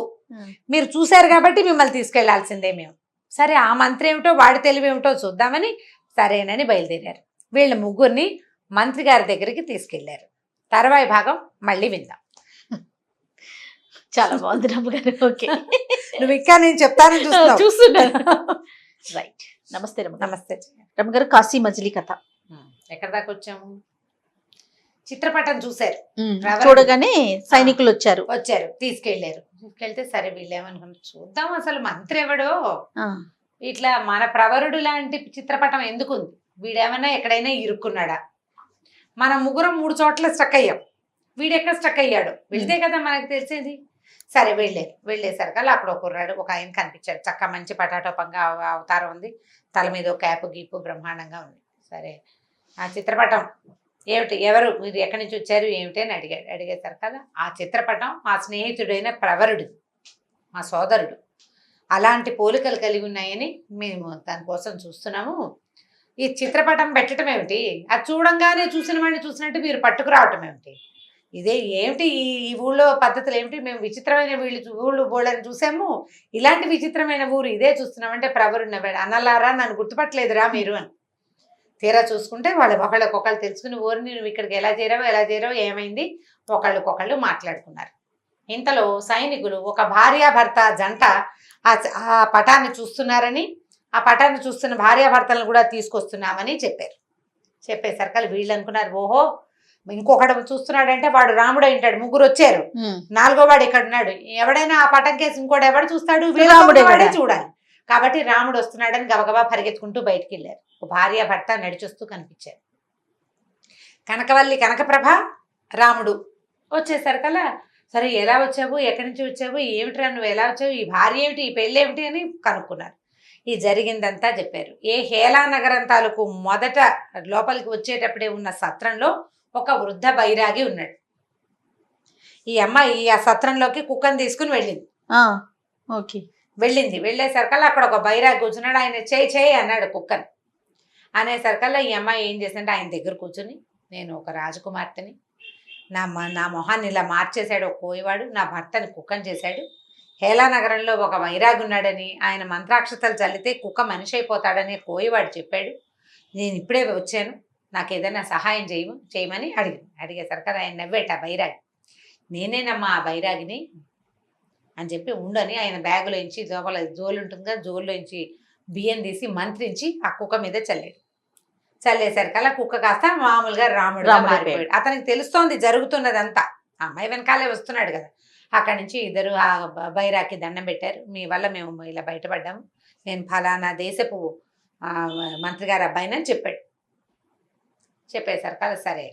మీరు చూశారు కాబట్టి మిమ్మల్ని తీసుకెళ్లాల్సిందే మేము. సరే ఆ మంత్రి ఏమిటో వాడి తెలివి ఏమిటో చూద్దామని సరేనని బయలుదేరారు. వీళ్ళ ముగ్గురిని మంత్రి గారి దగ్గరికి తీసుకెళ్లారు. తర్వాయి భాగం మళ్ళీ విందాం. చాలా బాగుంది రమ్మ గారు. ఓకే, నువ్వు ఇంకా నేను చెప్తానని చూస్తున్నాను. రైట్. నమస్తే రమ్మ. నమస్తే రమ్మ గారు, కాశీ మజిలీ కథ ఎక్కడ దాకా వచ్చాము? చిత్రపటం చూశారు, చూడగానే సైనికులు వచ్చారు తీసుకెళ్తే సరే వీళ్ళు ఏమనుకున్నారు, చూద్దాం అసలు మంత్రి ఎవడో, ఇట్లా మన ప్రవరుడు లాంటి చిత్రపటం ఎందుకుంది, వీడేమన్నా ఎక్కడైనా ఇరుక్కున్నాడా, మన ముగ్గురం 3 చోట్ల స్ట్రక్ అయ్యాం, వీడెక్కడ స్ట్రక్ అయ్యాడు, వెళ్తే కదా మనకు తెలిసేది. సరే వెళ్ళేసరికల్లా అప్పుడు ఒక కుర్రాడు ఒక ఆయన కనిపించాడు. చక్క మంచి పటాటో పంగా అవతారం ఉంది, తల మీద ఒక క్యాపు గీపు బ్రహ్మాండంగా ఉంది. సరే ఆ చిత్రపటం ఏమిటి, ఎవరు మీరు ఎక్కడి నుంచి వచ్చారు ఏమిటి అని అడిగేశారు కదా. ఆ చిత్రపటం మా స్నేహితుడైన ప్రవరుడు, మా సోదరుడు, అలాంటి పోలికలు కలిగి ఉన్నాయని మేము దానికోసం చూస్తున్నాము. ఈ చిత్రపటం పెట్టడం ఏమిటి, అది చూడంగానే చూసిన వాడిని చూసినట్టు మీరు పట్టుకురావటం ఏమిటి, ఇదే ఏమిటి ఈ ఊళ్ళో పద్ధతులు ఏమిటి, మేము విచిత్రమైన ఊళ్ళు బోళ్ళని చూసాము, ఇలాంటి విచిత్రమైన ఊరు ఇదే చూస్తున్నామంటే ప్రవరుడు నవ్వాడు. అన్నలారా నన్ను గుర్తుపట్టలేదురా మీరు అని. తీరా చూసుకుంటే ఒకళ్ళకొకళ్ళు తెలుసుకుని ఊరిని నువ్వు ఇక్కడికి ఎలా చేరావు ఏమైంది, ఒకళ్ళకొకళ్ళు మాట్లాడుకున్నారు. ఇంతలో సైనికులు ఒక భార్యాభర్త జంట ఆ పటాన్ని చూస్తున్నారని, ఆ పటాన్ని చూస్తున్న భార్యాభర్తలను కూడా తీసుకొస్తున్నామని చెప్పేసరికి వీళ్ళు అనుకున్నారు, ఓహో ఇంకొకడు చూస్తున్నాడంటే వాడు రాముడు ఉంటాడు, 3 వచ్చారు, 4వ వాడు ఇక్కడ ఉన్నాడు, ఎవడైనా ఆ పటం కేసు ఇంకోటి ఎవడు చూస్తాడు, వీళ్ళే చూడాలి కాబట్టి రాముడు వస్తున్నాడని గబగబా పరిగెత్తుకుంటూ బయటికి వెళ్ళారు. భార్య భర్త నడిచొస్తూ కనిపించారు. కనకవల్లి కనకప్రభ రాముడు వచ్చేసరికల్లా సరే ఎలా వచ్చావు, ఎక్కడి నుంచి వచ్చావు, ఏమిట్రా నువ్వు ఎలా వచ్చావు, ఈ భార్య ఏమిటి, ఈ పెళ్ళి ఏమిటి అని కనుక్కున్నారు. ఈ జరిగిందంతా చెప్పారు. ఏ హేలానగరం తాలూకు మొదట లోపలికి వచ్చేటప్పుడే ఉన్న సత్రంలో ఒక వృద్ధ బైరాగి ఉన్నాడు. ఈ అమ్మాయి ఆ సత్రంలోకి కుక్కను తీసుకుని వెళ్ళింది. వెళ్ళేసరికల్లా అక్కడ ఒక బైరాగి కూర్చున్నాడు. ఆయన చేయి అన్నాడు కుక్కని. అనేసరికల్లా ఈ అమ్మాయి ఏం చేసిందంటే ఆయన దగ్గర కూర్చుని, నేను ఒక రాజకుమార్తెని, నా మొహాన్ని ఇలా మార్చేశాడు ఒక కోయవాడు, నా భర్తని కుక్కని చేశాడు, హేలానగరంలో ఒక వైరాగి ఉన్నాడని, ఆయన మంత్రాక్షతలు చల్లితే కుక్క మనిషి అయిపోతాడని కోయవాడు చెప్పాడు, నేను ఇప్పుడే వచ్చాను, నాకు ఏదైనా సహాయం చేయమని అడిగేసరికి ఆయన నవ్వేట బైరాగి. నేనేనమ్మా ఆ బైరాగిని అని చెప్పి ఉండని ఆయన బ్యాగులోంచి లోపల జోలు ఉంటుందిగా, జోలులోంచి బియ్యం తీసి మంత్రించి ఆ కుక్క మీద చల్లేసరికల్లా కుక్క కాస్త మామూలుగా రాముడుగా మారిపోయాడు. అతనికి తెలుస్తోంది జరుగుతున్నదంతా, అమ్మాయి వెనకాలే వస్తున్నాడు కదా. అక్కడి నుంచి ఇద్దరు ఆ బైరాకి దండం పెట్టారు, మీ వల్ల మేము ఇలా బయటపడ్డాము, నేను ఫలానా దేశపు మంత్రి గారి అబ్బాయినని చెప్పేసరికల్లా సరే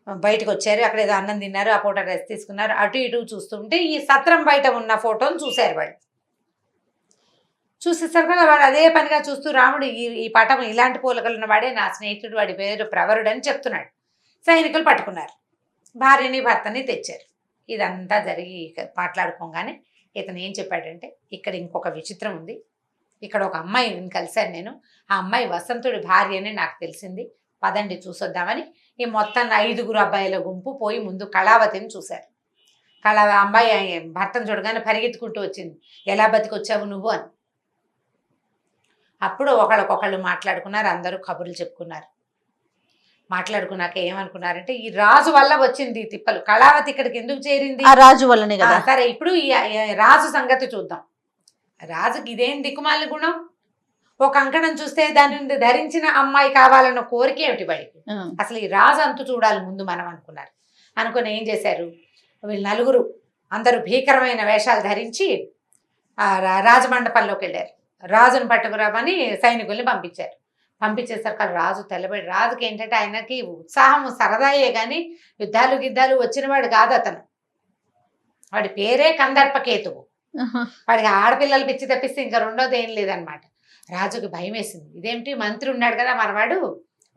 బయటకు వచ్చారు. అక్కడ ఏదో అన్నం తిన్నారు, ఆ ఫోటో డ్రెస్ తీసుకున్నారు. అటు ఇటు చూస్తుంటే ఈ సత్రం బయట ఉన్న ఫోటోను చూశారు. వాళ్ళు చూసేసరికి వాడు అదే పనిగా చూస్తూ రాముడు ఈ పటం ఇలాంటి పోలికలు ఉన్నవాడే నా స్నేహితుడు, వాడి పేరు ప్రవరుడు అని చెప్తున్నాడు. సైనికులు పట్టుకున్నారు, భార్యని భర్తని తెచ్చారు. ఇదంతా జరిగి మాట్లాడుకోగానే ఇతను ఏం చెప్పాడంటే, ఇక్కడ ఇంకొక విచిత్రం ఉంది, ఇక్కడ ఒక అమ్మాయిని కలిశాను నేను, ఆ అమ్మాయి వసంతుడి భార్య అని నాకు తెలిసింది, పదండి చూసొద్దామని ఈ మొత్తం 5 అబ్బాయిల గుంపు పోయి ముందు కళావతిని చూశారు. అమ్మాయి భర్తను చూడగానే పరిగెత్తుకుంటూ వచ్చింది, ఎలా బతికొచ్చావు నువ్వు అని. అప్పుడు ఒకళ్ళకొకళ్ళు మాట్లాడుకున్నారు, అందరూ కబుర్లు చెప్పుకున్నారు. మాట్లాడుకున్నాక ఏమనుకున్నారంటే, ఈ రాజు వల్ల వచ్చింది ఈ తిప్పలు, కళావతి ఇక్కడికి ఎందుకు చేరింది, ఆ రాజు వల్లనే కదా. సరే ఇప్పుడు ఈ రాజు సంగతి చూద్దాం. రాజుకి ఇదేం దిక్కుమాలి గుణం, ఒక కంకణం చూస్తే దాన్ని ధరించిన అమ్మాయి కావాలన్న కోరిక ఏమిటి వాడికి, అసలు ఈ రాజు అంతు చూడాలి ముందు మనం అనుకుని ఏం చేశారు, వీళ్ళు 4 అందరూ భీకరమైన వేషాలు ధరించి రాజమండపంలోకి వెళ్ళారు. రాజును పట్టుకురామని సైనికుల్ని పంపించేసరికి రాజు తెల్లబడి, రాజుకి ఏంటంటే ఆయనకి ఉత్సాహం సరదాయే కానీ యుద్ధాలు వచ్చినవాడు కాదు అతను, వాడి పేరే కందర్పకేతువు, వాడికి ఆడపిల్లలు పిచ్చి తప్పిస్తే ఇంకా రెండోది ఏం లేదనమాట. రాజుకి భయం వేసింది, ఇదేమిటి మంత్రి ఉన్నాడు కదా మనవాడు,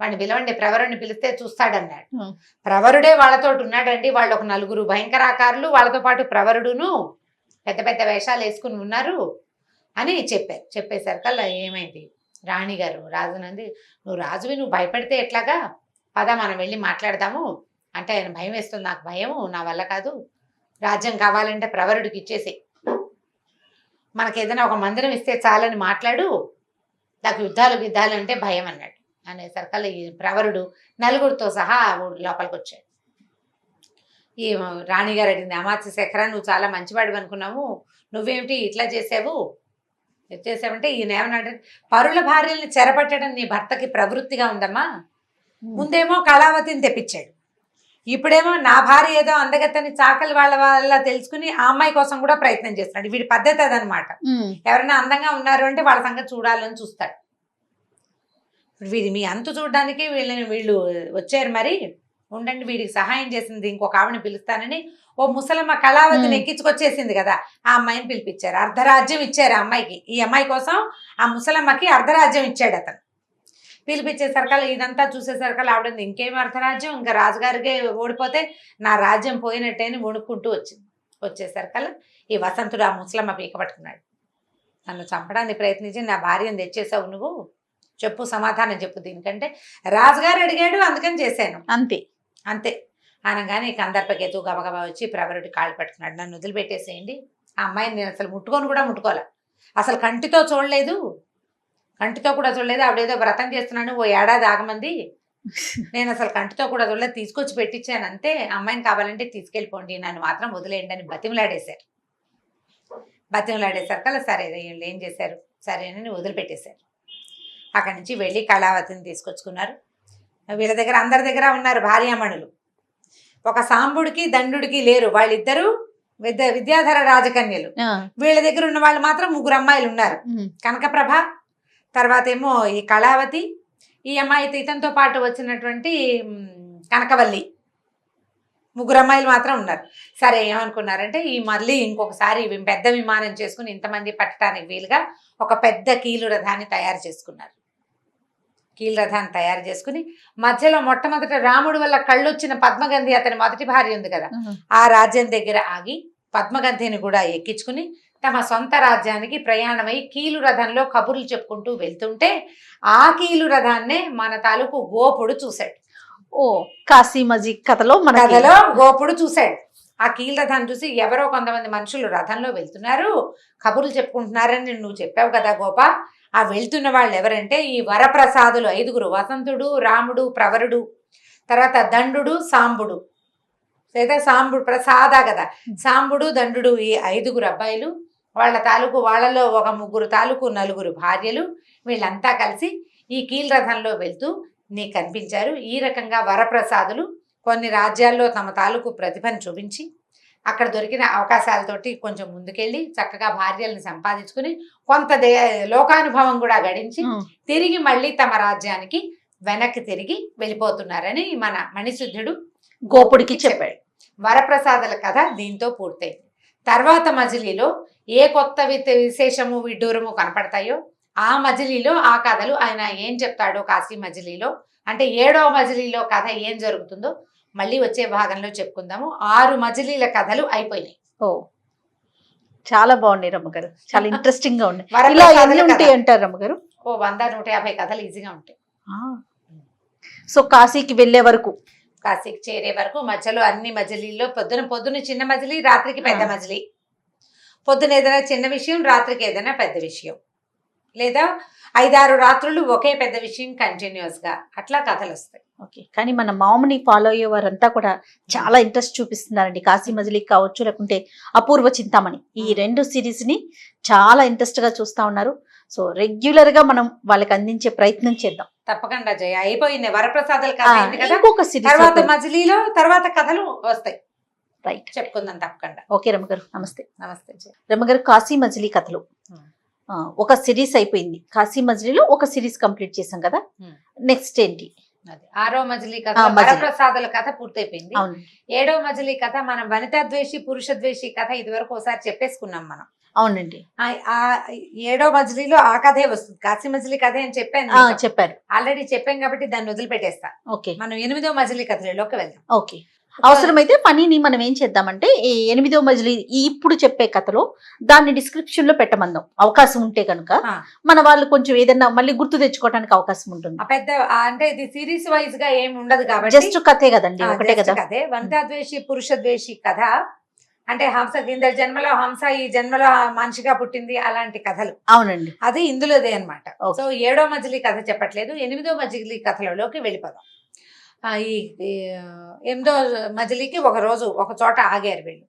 వాడిని పిలవండి, ప్రవరుడిని పిలిస్తే చూస్తాడన్నాడు. ఉమ్. ప్రవరుడే వాళ్ళతో ఉన్నాడండి. వాళ్ళు ఒక 4 భయంకరాకారులు, వాళ్ళతో పాటు ప్రవరుడును పెద్ద పెద్ద వేషాలు వేసుకుని ఉన్నారు అని చెప్పారు. చెప్పేసరికల్లా ఏమైంది, రాణిగారు రాజునంది, నువ్వు రాజువి, నువ్వు భయపడితే ఎట్లాగా, పద మనం వెళ్ళి మాట్లాడదాము అంటే, ఆయన భయం వేస్తుంది, నాకు భయము, నా వల్ల కాదు, రాజ్యం కావాలంటే ప్రవరుడికి ఇచ్చేసి, మనకి ఏదైనా ఒక మందిరం ఇస్తే చాలని మాట్లాడు, నాకు యుద్ధాలు అంటే భయం అన్నాడు. అనేసరికల్లా ఈ ప్రవరుడు నలుగురితో సహా లోపలికి వచ్చాడు. ఈ రాణిగారు అడిగింది, అమాత్య శేఖర, నువ్వు చాలా మంచివాడు అనుకున్నావు, నువ్వేమిటి ఇట్లా చేసావు చేసావంటే, ఈయన ఏమన్నాడు, పరుల భార్యల్ని చెరపట్టడం నీ భర్తకి ప్రవృత్తిగా ఉందమ్మా. ముందేమో కళావతిని తెప్పించాడు, ఇప్పుడేమో నా భార్య ఏదో అందగత్తని చాకలి వాళ్ళ తెలుసుకుని ఆ అమ్మాయి కోసం కూడా ప్రయత్నం చేస్తున్నాడు. వీడి పద్ధతి అదనమాట. ఎవరైనా అందంగా ఉన్నారు అంటే వాళ్ళ సంగతి చూడాలని చూస్తాడు. వీడి మీ అంతు చూడడానికి వీళ్ళు వచ్చారు, మరి ఉండండి, వీడికి సహాయం చేసింది ఇంకొక ఆవిడని పిలుస్తానని ఓ ముసలమ్మ కళావతిని ఎక్కించుకొచ్చేసింది కదా, ఆ అమ్మాయిని పిలిపించారు. అర్ధరాజ్యం ఇచ్చారు ఆ అమ్మాయికి. ఈ అమ్మాయి కోసం ఆ ముసలమ్మకి అర్ధరాజ్యం ఇచ్చాడు అతను. పిలిపించేసరికల్లా ఇదంతా చూసేసరికల్లా ఆవిడ ఇంకేం అర్ధరాజ్యం, ఇంకా రాజుగారికి ఓడిపోతే నా రాజ్యం పోయినట్టే అని వణుక్కుంటూ వచ్చింది. వచ్చేసరికల్లా ఈ వసంతుడు ఆ ముసలమ్మ పీక పట్టుకున్నాడు. నన్ను చంపడానికి ప్రయత్నించి నా భార్యను తెచ్చేసావు నువ్వు, చెప్పు, సమాధానం చెప్పు, దీనికంటే రాజుగారు అడిగాడు అందుకని చేశాను, అంతే అంతే అనగానే కందర్పకేతు గబగబా వచ్చి ప్రవరుడి కాళ్ళు పట్టుకున్నాడు. నన్ను వదిలిపెట్టేసేయండి, ఆ అమ్మాయిని నేను అసలు ముట్టుకోలే, అసలు కంటితో చూడలేదు, ఆవిడేదో వ్రతం చేస్తున్నాను, ఓ ఏడాది ఆగమంది, నేను అసలు కంటితో కూడా చూడలేదు, తీసుకొచ్చి పెట్టించాను అంతే, అమ్మాయిని కావాలంటే తీసుకెళ్ళిపోండి, నన్ను మాత్రం వదిలేయండి అని బతిమలాడేసరికల్లా సరే వీళ్ళు ఏం చేశారు, సరేనని వదిలిపెట్టేశారు. అక్కడి నుంచి వెళ్ళి కళావతిని తీసుకొచ్చుకున్నారు. వీళ్ళ దగ్గర అందరి దగ్గర ఉన్నారు భార్యామణులు. ఒక సాంబుడికి దండుడికి లేరు, వాళ్ళిద్దరూ విద్యాధర రాజకన్యలు. వీళ్ళ దగ్గర ఉన్న వాళ్ళు మాత్రం 3 అమ్మాయిలు ఉన్నారు. కనకప్రభ, తర్వాత ఏమో ఈ కళావతి, ఈ అమ్మాయి ఇతనితో పాటు వచ్చినటువంటి కనకవల్లి, 3 అమ్మాయిలు మాత్రం ఉన్నారు. సరే ఏమనుకున్నారంటే, ఈ మళ్ళీ ఇంకొకసారి పెద్ద విమానం చేసుకుని ఇంతమంది పట్టడానికి వీలుగా ఒక పెద్ద కీలు రథాన్ని తయారు చేసుకున్నారు. మధ్యలో మొట్టమొదట రాముడు వల్ల కళ్ళొచ్చిన పద్మగంధి, అతని మొదటి భార్య ఉంది కదా, ఆ రాజ్యం దగ్గర ఆగి పద్మగంధిని కూడా ఎక్కించుకుని తమ సొంత రాజ్యానికి ప్రయాణమై కీలు రథంలో కబుర్లు చెప్పుకుంటూ వెళ్తుంటే ఆ కీలు రథాన్నే మన తాలూకు గోపుడు చూశాడు. ఓ కాశీ మజిక్ కథలో గోపుడు చూశాడు. ఆ కీలు రథాన్ని చూసి ఎవరో కొంతమంది మనుషులు రథంలో వెళ్తున్నారు, కబుర్లు చెప్పుకుంటున్నారని నువ్వు చెప్పావు కదా గోప, ఆ వెళ్తున్న వాళ్ళు ఎవరంటే ఈ వరప్రసాదులు 5, వసంతుడు, రాముడు, ప్రవరుడు, తర్వాత దండు, సాంబుడు, లేదా సాంబుడు ప్రసాద కదా, సాంబుడు, దండు, ఈ 5 అబ్బాయిలు, వాళ్ళ తాలూకు వాళ్ళలో ఒక 3 తాలూకు 4 భార్యలు, వీళ్ళంతా కలిసి ఈ కీల్ రథంలో వెళ్తూ నీకు కనిపించారు. ఈ రకంగా వరప్రసాదులు కొన్ని రాజ్యాల్లో తమ తాలూకు ప్రతిభను చూపించి అక్కడ దొరికిన అవకాశాలతోటి కొంచెం ముందుకెళ్ళి చక్కగా భార్యలను సంపాదించుకుని కొంత లోకానుభవం కూడా గడించి తిరిగి మళ్ళీ తమ రాజ్యానికి వెనక్కి తిరిగి వెళ్ళిపోతున్నారని మన మణిశుద్ధుడు గోపుడికి చెప్పాడు. వరప్రసాదుల కథ దీంతో పూర్తయింది. తర్వాత మజిలీలో ఏ కొత్త విశేషము విడ్డూరము కనపడతాయో ఆ మజిలీలో ఆ కథలు ఆయన ఏం చెప్తాడో, కాశీ మజిలీలో అంటే 7వ మజిలీలో కథ ఏం జరుగుతుందో మళ్ళీ వచ్చే భాగంలో చెప్పుకుందాము. 6 మజిలీల కథలు అయిపోయినాయి. ఓ చాలా బాగున్నాయి రమ్మగారు, చాలా ఇంట్రెస్టింగ్ గా ఉన్నాయి. ఉంటాయి అంటారు రమ్మగారు, 100-150 కథలు ఈజీగా ఉంటాయి. సో కాశీకి వెళ్ళే వరకు, కాశీకి చేరే వరకు మధ్యలో అన్ని మజిలీల్లో పొద్దున చిన్న మజిలీ, రాత్రికి పెద్ద మజిలీ, పొద్దున ఏదైనా చిన్న విషయం, రాత్రికి ఏదైనా పెద్ద విషయం, లేదా 5-6 రాత్రులు ఒకే పెద్ద విషయం కంటిన్యూస్ గా అట్లా కథలు వస్తాయి. ఓకే, కానీ మన మామని ఫాలో అయ్యే వారంతా కూడా చాలా ఇంట్రెస్ట్ చూపిస్తున్నారండి. కాశీ మజిలీ కావచ్చు, లేకుంటే అపూర్వ చింతామణి, ఈ 2 సిరీస్ ని చాలా ఇంట్రెస్ట్ గా చూస్తా ఉన్నారు. సో రెగ్యులర్ గా మనం వాళ్ళకి అందించే ప్రయత్నం చేద్దాం. తప్పకుండా జయ. అయిపోయింది వరప్రసాదాల కథ, ఇంకొక సిరీస్ తర్వాత మజిలీలో తర్వాత కథలు వస్తాయి. రైట్, చెప్పుకుందాం తప్పకుండా. ఓకే రమ్మగారు, నమస్తే. నమస్తే జయ. రమ్మగారు, కాశీ మజిలీ కథలు ఒక సిరీస్ అయిపోయింది, కాశీ మజిలీలో ఒక సిరీస్ కంప్లీట్ చేసాం కదా, నెక్స్ట్ ఏంటి? 6వ మజిలీ కథ వరప్రసాదుల కథ పూర్తయిపోయింది. 7వ మజిలీ కథ మనం వనితా ద్వేషి పురుష ద్వేషి కథ ఇది వరకు ఒకసారి చెప్పేసుకున్నాం మనం. అవునండి. ఆ 7వ మజిలీలో ఆ కథే వస్తుంది. కాశీ మజిలీ కథే అని చెప్పాను. చెప్పారు. ఆల్రెడీ చెప్పాం కాబట్టి దాన్ని వదిలిపెట్టేస్తా. ఓకే. మనం 8వ మజిలీ కథలోకి వెళ్దాం. ఓకే. అవసరమైతే పనిని మనం ఏం చేద్దామంటే ఈ 8వ మజిలీ ఇప్పుడు చెప్పే కథలో దాన్ని డిస్క్రిప్షన్ లో పెట్టమందాం అవకాశం ఉంటే కనుక ఆ. మన వాళ్ళు కొంచెం ఏదైనా మళ్ళీ గుర్తు తెచ్చుకోవడానికి అవకాశం ఉంటుంది. ఆ పెద్ద అంటే ఇది సిరీస్ వైజ్ గా ఏమి ఉండదు కాబట్టి జస్ట్ కథే కదండి, ఒకటే just కదా. కథే. వనితాద్వేషి పురుషద్వేషి కథ అంటే హంస కింద జన్మలో హంస ఈ జన్మలో మనిషిగా పుట్టింది అలాంటి కథలు. అవునండి. అది ఇందులోదే అనమాట. Okay. సో 7వ మజిలీ కథ చెప్పట్లేదు, 8వ మజిలీ కథలలోకి వెళ్ళిపోదాం. ఈ 8వ మజిలీకి ఒక రోజు ఒక చోట ఆగారు వీళ్ళు,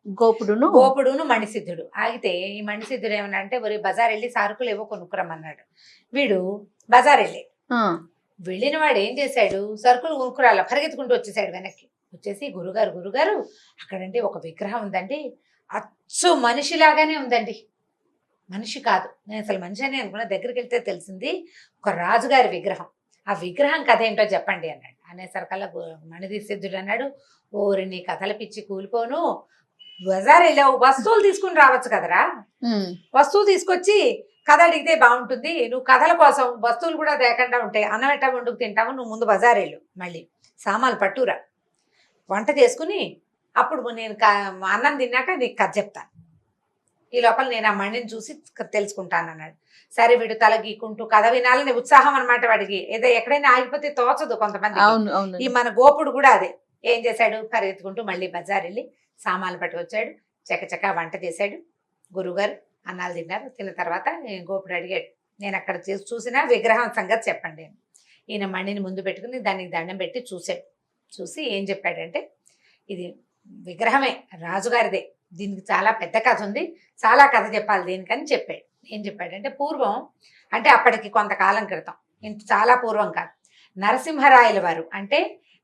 గోపుడును మణిసిద్ధుడు. ఆగితే ఈ మణిసిద్ధుడు ఏమన్నా అంటే ఒరే బజార్ వెళ్ళి సరుకులు ఏవో కొనుక్కురమ్మన్నాడు. వీడు బజార్ వెళ్ళి వెళ్ళిన వాడు ఏం చేశాడు, సరుకులు కొనుక్కురాల పరిగెత్తుకుంటూ వచ్చేసాడు వెనక్కి. వచ్చేసి గురుగారు అక్కడంటే ఒక విగ్రహం ఉందండి, అచ్చు మనిషిలాగానే ఉందండి, మనిషి కాదు, నేను అసలు మనిషి అని అనుకున్నా, దగ్గరికి వెళ్తే తెలిసింది ఒక రాజుగారి విగ్రహం, ఆ విగ్రహం కథ ఏంటో చెప్పండి అన్నాడు. అనేసరికల్లా మణిసిద్ధుడు అన్నాడు, ఓరి నీ కథల పిచ్చి కూలిపోను, బజార్ వెళ్ళావు వస్తువులు తీసుకుని రావచ్చు కదరా, వస్తువు తీసుకొచ్చి కథ అడిగితే బాగుంటుంది, నువ్వు కథల కోసం వస్తువులు కూడా లేకుండా ఉంటాయి, అన్నం ఎట్టా వండుకు తింటావు, నువ్వు ముందు బజార్ వెళ్ళు, మళ్ళీ సామాన్లు పట్టురా, వంట చేసుకుని అప్పుడు నేను అన్నం తిన్నాక నీకు కథ చెప్తాను, ఈ లోపల నేను ఆ మణిని చూసి తెలుసుకుంటాను అన్నాడు. సరే వీడు తల గీకుంటూ కథ వినాలని ఉత్సాహం అనమాట వాడికి, ఏదో ఎక్కడైనా ఆగిపోతే తోచదు కొంతమంది. ఈ మన గోపుడు కూడా అదే, ఏం చేశాడు, పరిగెత్తుకుంటూ మళ్ళీ బజార్ వెళ్ళి సామాన్లు పట్టుకొచ్చాడు, చకచకా వంట చేశాడు. గురుగారు అన్నాలు తిన్నారు. తిన్న తర్వాత గోపుడు అడిగాడు, నేను అక్కడ చూసిన విగ్రహం సంగతి చెప్పండి. ఈయన మణిని ముందు పెట్టుకుని దానికి దండం పెట్టి చూశాడు. చూసి ఏం చెప్పాడంటే, ఇది విగ్రహమే రాజుగారిదే, దీనికి చాలా పెద్ద కథ ఉంది, చాలా కథ చెప్పాలి దీనికని చెప్పాడు. ఏం చెప్పాడంటే, పూర్వం అంటే అప్పటికి కొంతకాలం క్రితం, ఇంత చాలా పూర్వం కాదు, నరసింహరాయల వారు అంటే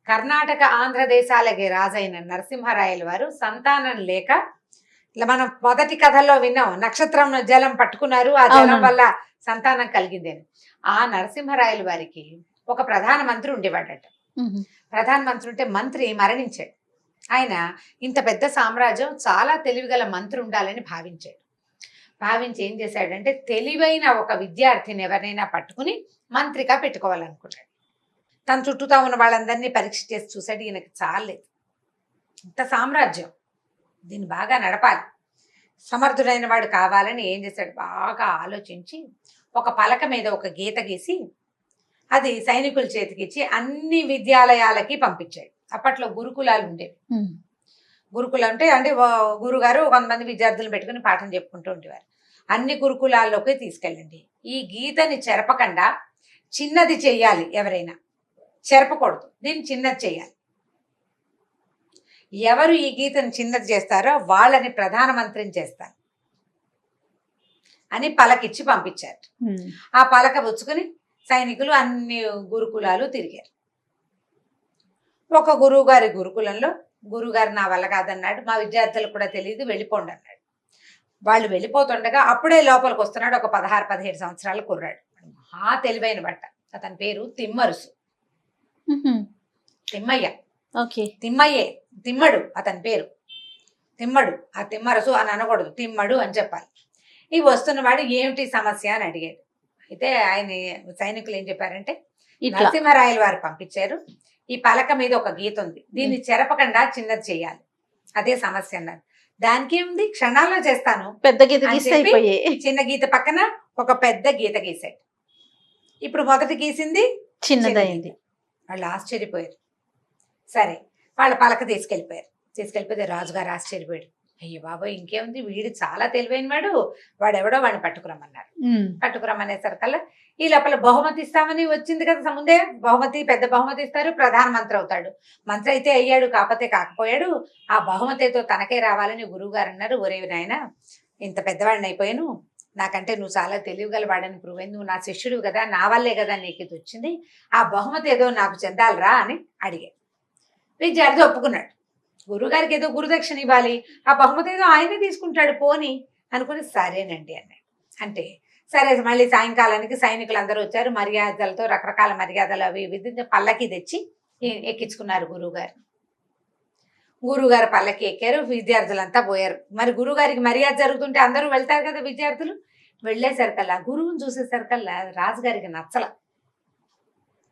కర్ణాటక ఆంధ్రదేశాలకి రాజైన నరసింహరాయల వారు సంతానం లేక, ఇలా మనం మొదటి కథల్లో విన్నాం, నక్షత్రం జలం పట్టుకున్నారు, ఆ జలం వల్ల సంతానం కలిగింది అని. ఆ నరసింహరాయల వారికి ఒక ప్రధానమంత్రి ఉండేవాడట. ప్రధానమంత్రి ఉంటే మంత్రి మరణించాడు. ఆయన ఇంత పెద్ద సామ్రాజ్యం, చాలా తెలివిగల మంత్రి ఉండాలని భావించాడు. భావించి ఏం చేశాడంటే, తెలివైన ఒక విద్యార్థిని ఎవరినైనా పట్టుకుని మంత్రిగా పెట్టుకోవాలనుకున్నాడు. తన చుట్టూతా ఉన్న వాళ్ళందరినీ పరీక్ష చేసి చూశాడు, ఈయనకి చాలేదు, ఇంత సామ్రాజ్యం, దీన్ని బాగా నడపాలి, సమర్థుడైన వాడు కావాలని ఏం చేశాడు, బాగా ఆలోచించి ఒక పలక మీద ఒక గీత గీసి అది సైనికుల చేతికిచ్చి అన్ని విద్యాలయాలకి పంపించాడు. అప్పట్లో గురుకులాలు ఉండేవి. గురుకులం అంటే గురుగారు కొంతమంది విద్యార్థులను పెట్టుకుని పాఠం చెప్పుకుంటూ ఉండేవారు. అన్ని గురుకులాల్లోకి తీసుకెళ్ళండి, ఈ గీతని చెరపకుండా చిన్నది చెయ్యాలి, ఎవరైనా చెరపకూడదు, దీన్ని చిన్నది చెయ్యాలి, ఎవరు ఈ గీతను చిన్నది చేస్తారో వాళ్ళని ప్రధానమంత్రిని చేస్తారు అని పలకిచ్చి పంపించారు. ఆ పలక పుచ్చుకుని సైనికులు అన్ని గురుకులాలు తిరిగారు. ఒక గురువుగారి గురుకులంలో గురువుగారు నా వల్ల కాదన్నాడు, మా విద్యార్థులకు కూడా తెలియదు, వెళ్ళిపోండి అన్నాడు. వాళ్ళు వెళ్ళిపోతుండగా అప్పుడే లోపలికి వస్తున్నాడు ఒక 16-17 సంవత్సరాల కుర్రాడు, మహా తెలివైన బట్ట, అతని పేరు తిమ్మరుసు, తిమ్మయ్య. తిమ్మడు అతని పేరు, తిమ్మడు, ఆ తిమ్మరసు అని అనకూడదు, తిమ్మడు అని చెప్పాలి. ఈ వస్తున్నవాడు ఏమిటి సమస్య అని అడిగాడు. అయితే ఆయన సైనికులు ఏం చెప్పారంటే, నరసింహరాయల వారు పంపించారు, ఈ పలక మీద ఒక గీత ఉంది, దీన్ని చెరపకుండా చిన్నది చేయాలి, అదే సమస్య అన్నారు. దానికి ఏముంది, క్షణాల్లో చేస్తాను, పెద్ద గీత చిన్న గీత పక్కన ఒక పెద్ద గీత గీసాడు. ఇప్పుడు మొదటి గీసింది చిన్నదైంది. వాళ్ళు ఆశ్చర్యపోయారు. సరే వాళ్ళ పలక తీసుకెళ్ళిపోతే రాజుగారు ఆశ్చర్యపోయాడు. అయ్యో బాబోయ్, ఇంకేముంది, వీడు చాలా తెలివైన వాడెవడో వాడిని పట్టుకురమ్మన్నారు. పట్టుకురమ్మనేసరికల్లా ఈ లోపల బహుమతి ఇస్తామని వచ్చింది కదా ముందే, బహుమతి, పెద్ద బహుమతి ఇస్తారు, ప్రధానమంత్రి అవుతాడు. మంత్రి అయితే అయ్యాడు, కాకపోతే కాకపోయాడు, ఆ బహుమతితో తనకే రావాలని గురువుగారు అన్నారు. ఒరే నాయన, ఇంత పెద్దవాడిని అయిపోయాను, నాకంటే నువ్వు చాలా తెలివిగల వాడని ప్రూవ్ అయింది, నువ్వు నా శిష్యుడు కదా, నా వల్లే కదా నీకు ఇది వచ్చింది, ఆ బహుమతి ఏదో నాకు చెందాలరా అని అడిగాడు. విద్యార్థి ఒప్పుకున్నాడు, గురుగారికి ఏదో గురుదక్షిణ ఇవ్వాలి, ఆ బహుమతి ఏదో ఆయనే తీసుకుంటాడు పోని అనుకుని సరేనండి అన్నాడు. అంటే సరే, మళ్ళీ సాయంకాలానికి సైనికులు అందరూ వచ్చారు, మర్యాదలతో రకరకాల మర్యాదలు అవి విధి పల్లకి తెచ్చి ఎక్కించుకున్నారు గురువుగారు. గురువుగారు పల్లకి ఎక్కారు, విద్యార్థులంతా పోయారు. మరి గురువుగారికి మర్యాద జరుగుతుంటే అందరూ వెళ్తారు కదా విద్యార్థులు. వెళ్ళేసరికల్లా గురువుని చూసేసరికల్లా రాజుగారికి నచ్చల.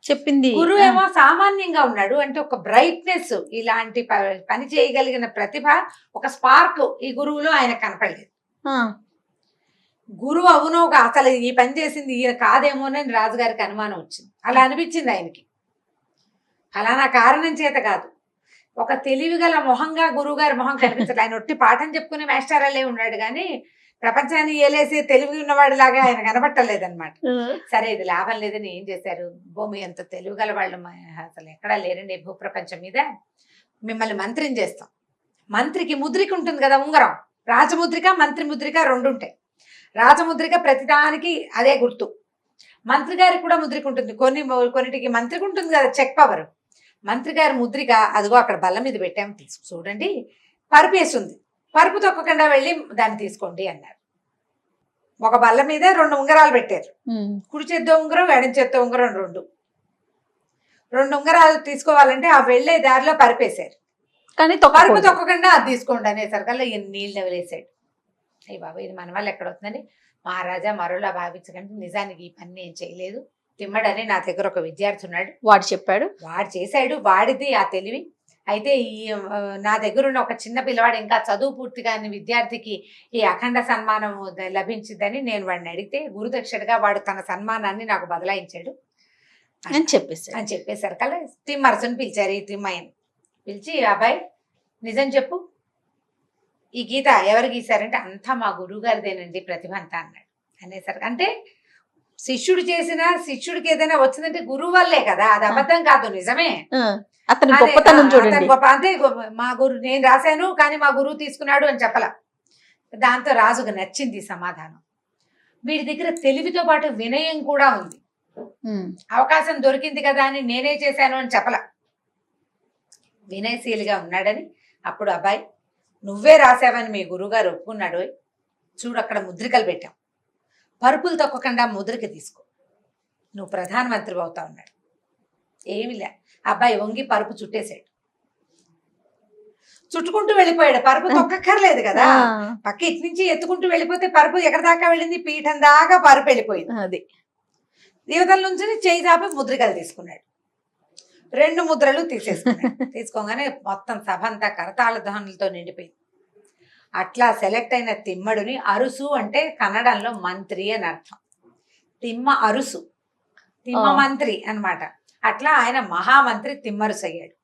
చెప్పింది గురువు ఏమో సామాన్యంగా ఉన్నాడు, అంటే ఒక బ్రైట్నెస్, ఇలాంటి పని చేయగలిగిన ప్రతిభ, ఒక స్పార్క్ ఈ గురువులో ఆయన కనపడలేదు. ఆ, గురువు అవునో అసలు ఈ పని చేసింది ఈయన కాదేమోనని రాజుగారికి అనుమానం వచ్చింది. అలా అనిపించింది ఆయనకి. ఫలానా కారణం చేత కాదు, ఒక తెలివిగల మొహంగా గురువుగారి మొహం కనిపించదు. ఆయన ఒట్టి పాఠం చెప్పుకునే మాస్టరాలే ఉన్నాడు కానీ ప్రపంచాన్ని ఏలేసి తెలివి ఉన్నవాడిలాగా ఆయన కనబట్టలేదన్నమాట. సరే ఇది లాభం లేదని ఏం చేశారు, భూమి ఎంత తెలివిగల వాళ్ళు అసలు ఎక్కడా లేరండి భూప్రపంచం మీద, మిమ్మల్ని మంత్రిని చేస్తాం. మంత్రికి ముద్రిక ఉంటుంది కదా, ఉంగరం, రాజముద్రిక మంత్రి ముద్రిక రెండు ఉంటాయి. రాజముద్రిక ప్రతిదానికి అదే గుర్తు. మంత్రి గారికి కూడా ముద్రిక ఉంటుంది, కొన్నిటికి మంత్రికి ఉంటుంది కదా చెక్ పవర్. మంత్రి గారి ముద్రిక అదిగో అక్కడ బల్ల మీద పెట్టాము, చూడండి, పరుపు వేస్తుంది, పరుపు తొక్కకుండా వెళ్ళి దాన్ని తీసుకోండి అన్నారు. ఒక బల్ల మీద 2 ఉంగరాలు పెట్టారు, కుడి చేత్తో ఉంగరం ఎడం చేత్తో ఉంగరం, రెండు ఉంగరాలు తీసుకోవాలంటే ఆ వెళ్లే దారిలో పరుపేశారు. కానీ పరుపు తొక్కకుండా అది తీసుకోండి అనేసరికల్లా నీళ్ళు వదిలేసాడు. అయ్యి బాబా ఇది మన వల్ల ఎక్కడవుతుందని మహారాజా మరోలా భావించకండి, నిజానికి ఈ పని నేను చేయలేదు, తిమ్మడని నా దగ్గర ఒక విద్యార్థి ఉన్నాడు, వాడు చెప్పాడు, వాడు చేశాడు, వాడిది ఆ తెలివి. అయితే ఈ నా దగ్గర ఉన్న ఒక చిన్న పిల్లవాడు ఇంకా చదువు పూర్తి కాని విద్యార్థికి ఈ అఖండ సన్మానం లభించిందని నేను వాడిని అడిగితే గురుదక్షిణగా వాడు తన సన్మానాన్ని నాకు బదలాయించాడు అని చెప్పేశారు కల్లా తిమ్మరసుని పిలిచారు. ఈ తిమ్మయ్యని పిలిచి, అబ్బాయి నిజం చెప్పు, ఈ గీత ఎవరు గీశారంటే అంతా మా గురువు గారిదేనండి ప్రతిభ అంతా అన్నాడు. అనేసరికి అంటే శిష్యుడు చేసిన, శిష్యుడికి ఏదైనా వచ్చిందంటే గురువు వల్లే కదా, అది అబద్ధం కాదు, నిజమే. అతని గొప్పతనం చూడండి. అంటే మా గురువు, నేను రాశాను కానీ మా గురువు తీసుకున్నాడు అని చెప్పలా. దాంతో రాజుకు నచ్చింది సమాధానం. వీడి దగ్గర తెలివితో పాటు వినయం కూడా ఉంది, అవకాశం దొరికింది కదా అని నేనే చేశాను అని చెప్పలా, వినయశీలిగా ఉన్నాడని. అప్పుడు అబ్బాయి నువ్వే రాసావని మీ గురువుగారు ఒప్పుకున్నాడు, చూడు అక్కడ ముద్రికలు పెట్టాం, పరుపులు తొక్కకుండా ముద్రిక తీసుకో, నువ్వు ప్రధానమంత్రి అవుతా ఉన్నాడు. ఏమిలే, అబ్బాయి వంగి పరుపు చుట్టేశాడు, చుట్టుకుంటూ వెళ్ళిపోయాడు. పరుపు తొక్కక్కర్లేదు కదా, పక్క ఇటు నుంచి ఎత్తుకుంటూ వెళ్ళిపోతే పరుపు ఎక్కడ దాకా వెళ్ళింది, పీఠం దాకా పరుపు వెళ్ళిపోయింది. అది దేవతల నుంచి చేయి చాపి ముద్రికలు తీసుకున్నాడు, 2 ముద్రలు తీసేసుకున్నాడు. తీసుకోగానే మొత్తం సభ అంతా కరతాళ ధ్వనులతో నిండిపోయింది. అట్లా సెలెక్ట్ అయిన తిమ్మడుని, అరుసు అంటే కన్నడంలో మంత్రి అని అర్థం, తిమ్మ అరుసు, తిమ్మ మంత్రి అన్నమాట. అట్లా ఆయన మహామంత్రి తిమ్మరుసు అయ్యాడు.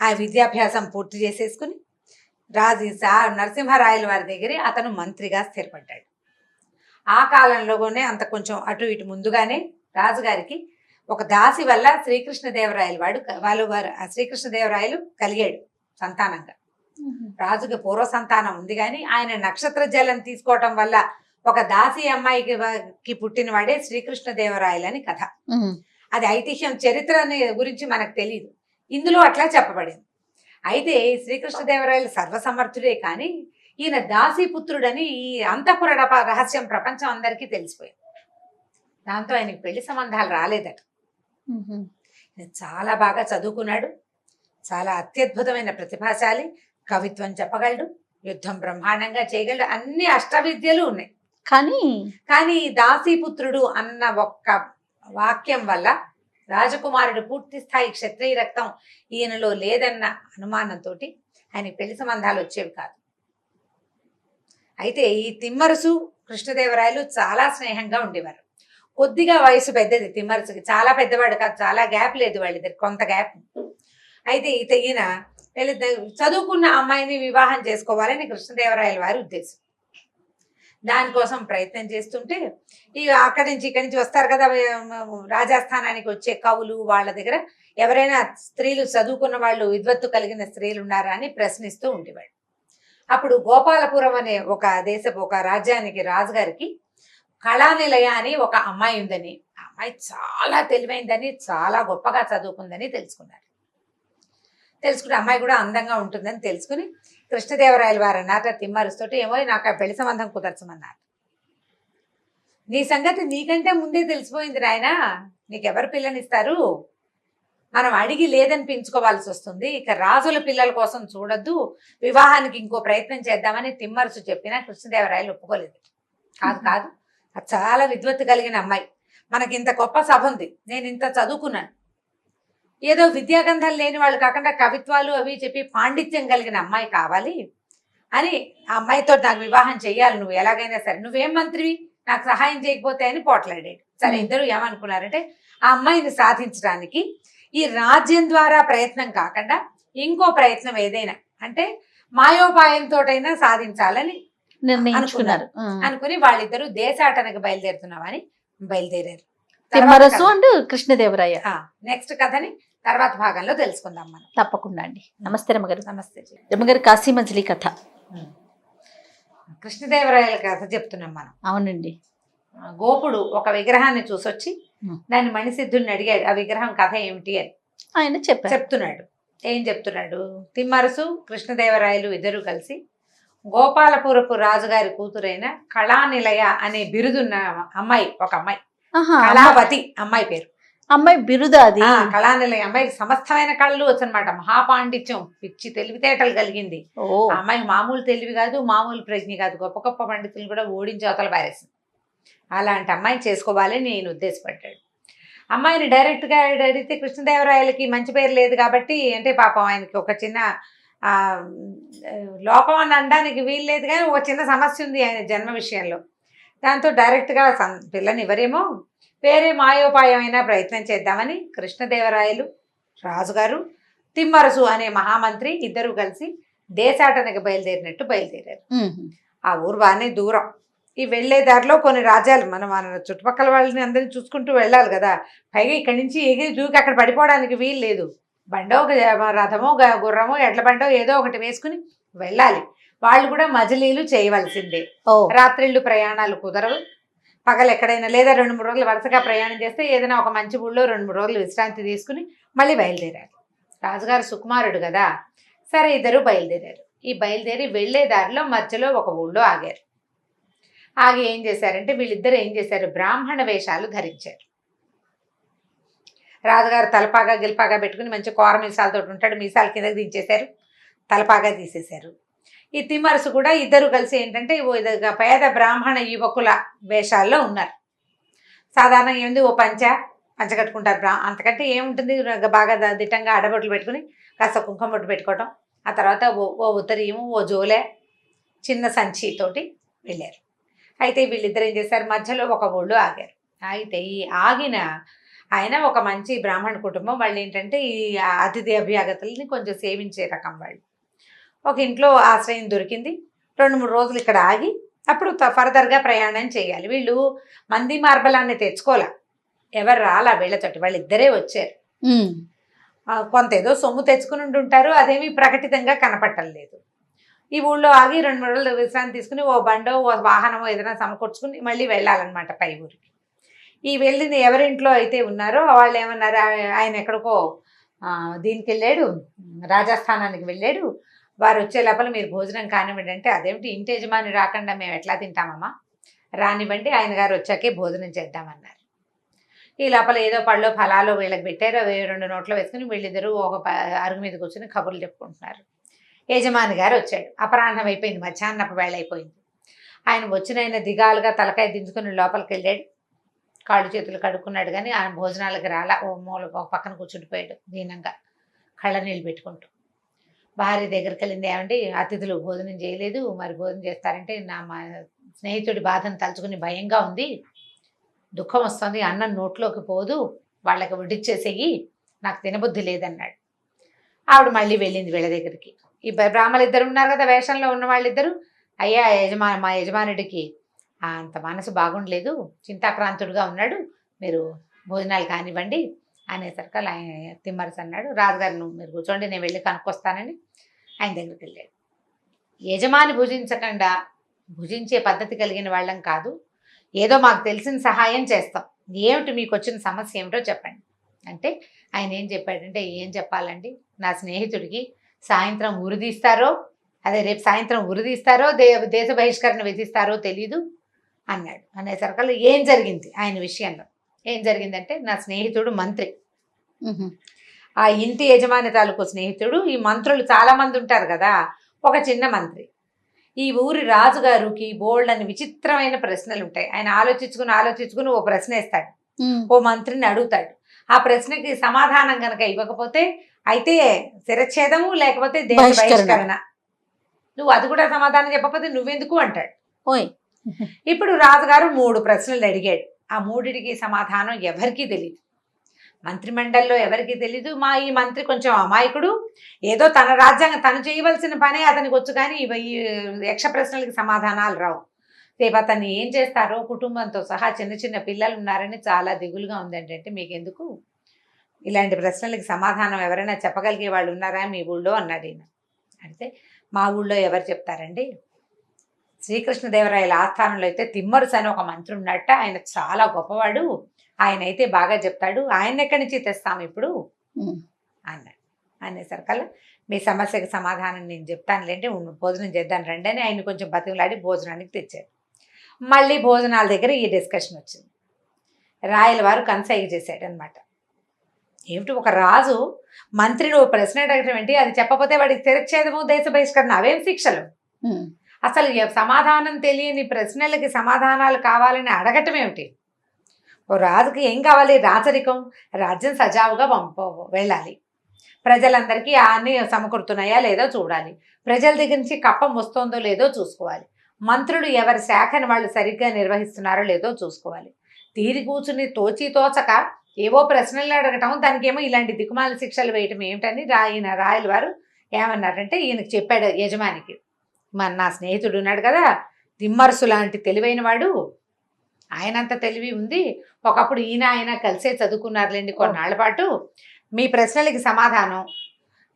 ఆ విద్యాభ్యాసం పూర్తి చేసేసుకుని నరసింహరాయల వారి దగ్గర అతను మంత్రిగా స్థిరపడ్డాడు. ఆ కాలంలోనే అంత కొంచెం అటు ఇటు ముందుగానే రాజుగారికి ఒక దాసి వల్ల శ్రీకృష్ణదేవరాయలు శ్రీకృష్ణదేవరాయలు కలిగాడు సంతానంగా. రాజుకి పూర్వ సంతానం ఉంది కానీ ఆయన నక్షత్ర జలం తీసుకోవటం వల్ల ఒక దాసి అమ్మాయికి పుట్టిన వాడే శ్రీకృష్ణదేవరాయలు అని కథ. అది ఐతిహ్యం, చరిత్ర గురించి మనకు తెలియదు, ఇందులో అట్లా చెప్పబడింది. అయితే శ్రీకృష్ణదేవరాయలు సర్వసమర్థుడే కానీ ఈయన దాసీపుత్రుడని ఈ అంతఃపుర రహస్యం ప్రపంచం అందరికీ తెలిసిపోయింది. దాంతో ఆయనకి పెళ్లి సంబంధాలు రాలేదట. చాలా బాగా చదువుకున్నాడు, చాలా అత్యద్భుతమైన ప్రతిభాశాలి, కవిత్వం చెప్పగలడు, యుద్ధం బ్రహ్మాండంగా చేయగలడు, అన్ని అష్టవిద్యలు ఉన్నాయి. కానీ దాసీపుత్రుడు అన్న ఒక్క వాక్యం వల్ల రాజకుమారుడు పూర్తి స్థాయి క్షత్రియ రక్తం ఈయనలో లేదన్న అనుమానంతో ఆయనకి పెళ్లి సంబంధాలు వచ్చేవి కాదు. అయితే ఈ తిమ్మరుసు కృష్ణదేవరాయలు చాలా స్నేహంగా ఉండేవారు. కొద్దిగా వయసు పెద్దది తిమ్మరుసుకి, చాలా పెద్దవాడు కాదు, చాలా గ్యాప్ లేదు వాళ్ళిద్దరు, కొంత గ్యాప్. అయితే ఈయన చదువుకున్న అమ్మాయిని వివాహం చేసుకోవాలని కృష్ణదేవరాయల వారి ఉద్దేశం. దానికోసం ప్రయత్నం చేస్తుంటే అక్కడి నుంచి ఇక్కడి నుంచి వస్తారు కదా రాజస్థానానికి వచ్చే కవులు, వాళ్ళ దగ్గర ఎవరైనా స్త్రీలు చదువుకున్న వాళ్ళు, విద్వత్తు కలిగిన స్త్రీలు ఉన్నారా అని ప్రశ్నిస్తూ ఉండేవాడు. అప్పుడు గోపాలపురం అనే ఒక రాజ్యానికి రాజుగారికి కళానిలయ అని ఒక అమ్మాయి ఉందని, ఆ అమ్మాయి చాలా తెలివైందని, చాలా గొప్పగా చదువుకుందని తెలుసుకున్నారు. తెలుసుకుని అమ్మాయి కూడా అందంగా ఉంటుందని తెలుసుకుని కృష్ణదేవరాయల వారు అన్నారు తిమ్మరుస్తోటి, ఏమో నాకు ఆ పెళ్లి సంబంధం కుదర్చమన్నారు. నీ సంగతి నీకంటే ముందే తెలిసిపోయింది నాయన, నీకెవరు పిల్లనిస్తారు, మనం అడిగి లేదనిపించుకోవాల్సి వస్తుంది. ఇక రాజుల పిల్లల కోసం చూడొద్దు, వివాహానికి ఇంకో ప్రయత్నం చేద్దామని తిమ్మరుసు చెప్పినా కృష్ణదేవరాయలు ఒప్పుకోలేదు. కాదు కాదు, అది చాలా విద్వత్తు కలిగిన అమ్మాయి, మనకి ఇంత గొప్ప సభ ఉంది, నేను ఇంత చదువుకున్నాను, ఏదో విద్యాగంధాలు లేని వాళ్ళు కాకుండా కవిత్వాలు అవి చెప్పి పాండిత్యం కలిగిన అమ్మాయి కావాలి అని ఆ అమ్మాయితో నాకు వివాహం చెయ్యాలి, నువ్వు ఎలాగైనా సరే, నువ్వేం మంత్రివి నాకు సహాయం చేయకపోతే అని పోట్లాడాడు. సరే, ఇద్దరు ఏమనుకున్నారంటే ఆ అమ్మాయిని సాధించడానికి ఈ రాజ్యం ద్వారా ప్రయత్నం కాకుండా ఇంకో ప్రయత్నం ఏదైనా అంటే మాయోపాయంతోటైనా సాధించాలని నిర్ణయించుకున్నారు. అనుకుని వాళ్ళిద్దరూ దేశాటనకు బయలుదేరుతున్నామని బయలుదేరారు. తిమ్మరసు అండ్ కృష్ణదేవరాయ. నెక్స్ట్ కథని తర్వాత భాగంలో తెలుసుకుందాం మనం. తప్పకుండా అండి. నమస్తే రమ్మగారు. నమస్తే రమ్మగారు. కాశీ మజిలీ కథ. కృష్ణదేవరాయల కథ చెప్తున్నాం మనం. అవునండి. గోపుడు ఒక విగ్రహాన్ని చూసొచ్చి దాన్ని మణిసిద్ధుడిని అడిగాడు, ఆ విగ్రహం కథ ఏమిటి అని. ఆయన చెప్తున్నాడు. ఏం చెప్తున్నాడు? తిమ్మరసు కృష్ణదేవరాయలు ఇద్దరు కలిసి గోపాలపురపు రాజుగారి కూతురైన కళానిలయ అనే బిరుదున్న అమ్మాయి, ఒక అమ్మాయి, కళావతి అమ్మాయి పేరు. అమ్మాయి బిరుదా అది? కళానిలయ అమ్మాయికి సమస్తమైన కళలు వచ్చనమాట, మహాపాండిత్యం, పిచ్చి తెలివితేటలు కలిగింది. అమ్మాయి మామూలు తెలివి కాదు, మామూలు ప్రజ్ఞ కాదు, గొప్ప గొప్ప పండితులు కూడా ఓడించి అవతల పారేసింది. అలాంటి అమ్మాయిని చేసుకోవాలని నేను ఉద్దేశపడ్డాడు. అమ్మాయిని డైరెక్ట్గా అడిగితే కృష్ణదేవరాయలకి మంచి పేరు లేదు కాబట్టి, అంటే పాపం ఆయనకి ఒక చిన్న లోపం అని అనడానికి వీలు లేదు, కానీ ఒక చిన్న సమస్య ఉంది ఆయన జన్మ విషయంలో. దాంతో డైరెక్ట్గా పిల్లని ఎవరేమో వేరే మాయోపాయమైన ప్రయత్నం చేద్దామని కృష్ణదేవరాయలు రాజుగారు, తిమ్మరసు అనే మహామంత్రి ఇద్దరు కలిసి దేశాటనకు బయలుదేరారు. ఆ ఊరు బాగానే దూరం. ఈ వెళ్లే దారిలో కొన్ని రాజ్యాలు, మన చుట్టుపక్కల వాళ్ళని అందరినీ చూసుకుంటూ వెళ్ళాలి కదా, పైగా ఇక్కడి నుంచి ఎగిరి దూకి అక్కడ పడిపోవడానికి వీలు లేదు. బండో రథమో గుర్రమో ఎడ్ల బండో ఏదో ఒకటి వేసుకుని వెళ్ళాలి. వాళ్ళు కూడా మజిలీలు చేయవలసిందే. రాత్రిళ్ళు ప్రయాణాలు కుదరవు. పగలు ఎక్కడైనా లేదా 2-3 రోజులు వరుసగా ప్రయాణం చేస్తే ఏదైనా ఒక మంచి ఊళ్ళో 2-3 రోజులు విశ్రాంతి తీసుకుని మళ్ళీ బయలుదేరారు. రాజుగారు సుకుమారుడు కదా, సరే ఇద్దరు బయలుదేరారు. ఈ బయలుదేరి వెళ్లే దారిలో మధ్యలో ఒక ఊళ్ళో ఆగారు. ఆగి ఏం చేశారంటే వీళ్ళిద్దరు ఏం చేశారు, బ్రాహ్మణ వేషాలు ధరించారు. రాజుగారు తలపాగా గిల్పాగా పెట్టుకుని మంచి కోర మీసాలతో ఉంటాడు, మీసాలు కిందకి దించేశారు, తలపాగా తీసేశారు. ఈ తిమ్మరసు కూడా ఇద్దరు కలిసి ఏంటంటే పేద బ్రాహ్మణ యువకుల వేషాల్లో ఉన్నారు. సాధారణ ఏముంది, ఓ పంచ కట్టుకుంటారు, అంతకంటే ఏముంటుంది, బాగా దిట్టంగా అడబొట్లు పెట్టుకుని కాస్త కుంకుమ బొట్టు పెట్టుకోవటం, ఆ తర్వాత ఓ ఉత్తరీయము, ఓ జోలే, చిన్న సంచితోటి వెళ్ళారు. అయితే వీళ్ళిద్దరు ఏం చేశారు, మధ్యలో ఒక ఊళ్ళో ఆగారు. అయితే ఈ ఆగిన ఆయన ఒక మంచి బ్రాహ్మణ కుటుంబం వాళ్ళు. ఏంటంటే ఈ అతిథి అభ్యాగతుల్ని కొంచెం సేవించే రకం వాళ్ళు. ఒక ఇంట్లో ఆశ్రయం దొరికింది. 2-3 రోజులు ఇక్కడ ఆగి అప్పుడు ఫర్దర్గా ప్రయాణం చేయాలి. వీళ్ళు మంది మార్బలాన్ని తెచ్చుకోలే, ఎవరు రాలా వీళ్ళతోటి, వాళ్ళు ఇద్దరే వచ్చారు. కొంత ఏదో సొమ్ము తెచ్చుకుని ఉంటారు, అదేమీ ప్రకటితంగా కనపట్టలేదు. ఈ ఊళ్ళో ఆగి 2-3 రోజులు విశ్రాంతి తీసుకుని ఓ బండో ఓ వాహనమో ఏదైనా సమకూర్చుకుని మళ్ళీ వెళ్ళాలన్నమాట పై ఊరికి. ఈ వెళ్ళిన ఎవరింట్లో అయితే ఉన్నారో వాళ్ళు ఏమన్నారు, ఆయన ఎక్కడికో దీనికి వెళ్ళాడు, రాజస్థానానికి వెళ్ళాడు, వారు వచ్చే లోపల మీరు భోజనం కానివ్వండి అంటే, అదేమిటి ఇంటి యజమాని రాకుండా మేము ఎట్లా తింటామమ్మా, రానివ్వండి ఆయన గారు వచ్చాకే భోజనం చేద్దామన్నారు. ఈ లోపల ఏదో పళ్ళు ఫలాలు వీళ్ళకి పెట్టారు, అవి 2 నోట్లో వేసుకుని వీళ్ళిద్దరూ ఒక అరుగు మీద కూర్చొని కబుర్లు చెప్పుకుంటున్నారు. యజమాని గారు వచ్చాడు, అపరాహ్నం అయిపోయింది, మధ్యాహ్నపు వేళ అయిపోయింది. ఆయన వచ్చిన ఆయన దిగాలుగా తలకాయ దించుకుని లోపలికి వెళ్ళాడు, కాళ్ళు చేతులు కడుక్కున్నాడు, కానీ ఆయన భోజనాలకి రాలా, ఓ మూల ఒక పక్కన కూర్చుండిపోయాడు దీనంగా కళ్ళ నీళ్ళు పెట్టుకుంటూ. భార్య దగ్గరికి వెళ్ళింది, ఏమంటే అతిథులు భోజనం చేయలేదు, మరి భోజనం చేస్తారంటే మా స్నేహితుడి బాధను తలుచుకుని భయంగా ఉంది, దుఃఖం వస్తుంది, అన్నం నోట్లోకి పోదు, వాళ్ళకి వడ్డిచ్చేసేయి, నాకు తినబుద్ధి లేదన్నాడు. ఆవిడ మళ్ళీ వెళ్ళింది వీళ్ళ దగ్గరికి. ఈ బ్రాహ్మణులు ఇద్దరు ఉన్నారు కదా వేషంలో ఉన్న వాళ్ళిద్దరు, అయ్యా మా యజమానుడికి అంత మనసు బాగుండలేదు, చింతాక్రాంతుడుగా ఉన్నాడు, మీరు భోజనాలు కానివ్వండి అనేసరికి ఆయన తిమ్మరసు అన్నాడు, రాజుగారు మీరు కూర్చోండి నేను వెళ్ళి కనుక్కొస్తానని ఆయన దగ్గరికి వెళ్ళాడు. యజమాని భుజించకుండా భుజించే పద్ధతి కలిగిన వాళ్ళం కాదు, ఏదో మాకు తెలిసిన సహాయం చేస్తాం, ఏమిటి మీకు వచ్చిన సమస్య ఏమిటో చెప్పండి అంటే ఆయన ఏం చెప్పాడంటే, ఏం చెప్పాలండి, నా స్నేహితుడికి సాయంత్రం ఉరిదీస్తారో, అదే రేపు సాయంత్రం ఉరిదీస్తారో దేశ బహిష్కరణ విధిస్తారో తెలీదు అన్నాడు. అనేసరికల్లా ఏం జరిగింది ఆయన విషయంలో, ఏం జరిగిందంటే, నా స్నేహితుడు మంత్రి, ఆ ఇంటి యజమాని తాలూకు స్నేహితుడు. ఈ మంత్రులు చాలా మంది ఉంటారు కదా, ఒక చిన్న మంత్రి. ఈ ఊరి రాజుగారికి బోల్డ్ అని విచిత్రమైన ప్రశ్నలు ఉంటాయి. ఆయన ఆలోచించుకుని ఓ ప్రశ్న వేస్తాడు. ఓ మంత్రిని అడుగుతాడు. ఆ ప్రశ్నకి సమాధానం గనక ఇవ్వకపోతే అయితే శిరచ్ఛేదము, లేకపోతే దేశ బహిష్కరణ. నువ్వు అది కూడా సమాధానం చెప్పకపోతే నువ్వెందుకు అంటాడు. ఓయ్. ఇప్పుడు రాజుగారు 3 ప్రశ్నలు అడిగాడు. ఆ 3టికి సమాధానం ఎవరికీ తెలియదు. మంత్రిమండలిలో ఎవరికీ తెలీదు. ఈ మంత్రి కొంచెం అమాయకుడు. ఏదో తన రాజ్యాంగం తను చేయవలసిన పనే అతనికి వచ్చు, కానీ ఈ యక్ష ప్రశ్నలకి సమాధానాలు రావు. రేపు అతన్ని ఏం చేస్తారో, కుటుంబంతో సహా చిన్న చిన్న పిల్లలు ఉన్నారని చాలా దిగులుగా ఉందండి. అంటే మీకెందుకు, ఇలాంటి ప్రశ్నలకి సమాధానం ఎవరైనా చెప్పగలిగే వాళ్ళు ఉన్నారా మీ ఊళ్ళో అన్నాడు ఈయన. అంటే మా ఊళ్ళో ఎవరు చెప్తారండి, శ్రీకృష్ణదేవరాయల ఆస్థానంలో అయితే తిమ్మరుసు అని ఒక మంత్రి ఉన్నట్ట. ఆయన చాలా గొప్పవాడు, ఆయన అయితే బాగా చెప్తాడు, ఆయన ఎక్కడి నుంచి తెస్తాము ఇప్పుడు అన్నాడు. అనేసరికల్లా మీ సమస్యకి సమాధానం నేను చెప్తానులేండి, భోజనం చేద్దాం రండి అని ఆయన కొంచెం బతిమలాడి భోజనానికి తెచ్చారు. మళ్ళీ భోజనాల దగ్గర ఈ డిస్కషన్ వచ్చింది. రాయల వారు కన్సైగ చేశాడు అనమాట. ఏమిటి, ఒక రాజు మంత్రిని ఓ ప్రశ్న అడగటం ఏంటి, అది చెప్పకపోతే వాడికి శిరచ్ఛేదము, దేశ బహిష్కరణ, అవేం శిక్షలు. అసలు సమాధానం తెలియని ప్రశ్నలకి సమాధానాలు కావాలని అడగటం ఏమిటి? ఓ రాజుకి ఏం కావాలి, రాచరికం, రాజ్యం సజావుగా వెళ్ళాలి, ప్రజలందరికీ అన్నీ సమకూరుతున్నాయా లేదో చూడాలి, ప్రజల దగ్గర నుంచి కప్పం వస్తుందో లేదో చూసుకోవాలి, మంత్రులు ఎవరి శాఖను వాళ్ళు సరిగ్గా నిర్వహిస్తున్నారో లేదో చూసుకోవాలి. తీరి కూర్చుని తోచక ఏవో ప్రశ్నలు అడగటం, దానికేమో ఇలాంటి దిక్కుమాల శిక్షలు వేయటం ఏమిటని రాయల వారు ఏమన్నారంటే, ఈయనకి చెప్పాడు యజమానికి, నా స్నేహితుడు ఉన్నాడు కదా తిమ్మరుసు లాంటి తెలివైన వాడు, ఆయనంత తెలివి ఉంది, ఒకప్పుడు ఆయన కలిసే చదువుకున్నారులేండి కొన్నాళ్ల పాటు, మీ ప్రశ్నలకి సమాధానం